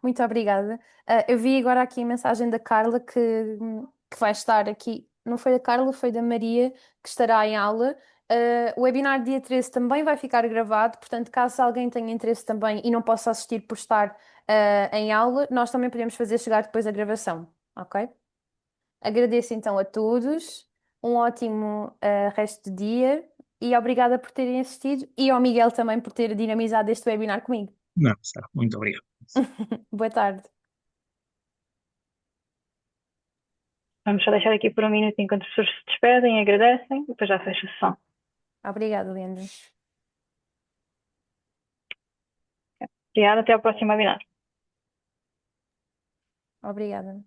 Muito obrigada. Eu vi agora aqui a mensagem da Carla que vai estar aqui. Não foi da Carla, foi da Maria, que estará em aula. O webinar dia 13 também vai ficar gravado, portanto, caso alguém tenha interesse também e não possa assistir por estar em aula, nós também podemos fazer chegar depois a gravação, ok? Agradeço então a todos, um ótimo resto de dia e obrigada por terem assistido e ao Miguel também por ter dinamizado este webinar comigo. Não, Sara, muito obrigado. Boa tarde. Vamos só deixar aqui por um minuto enquanto as pessoas se despedem, agradecem e depois já fecha a sessão. Obrigada, Leandro. Obrigada, até ao próximo webinar. Obrigada.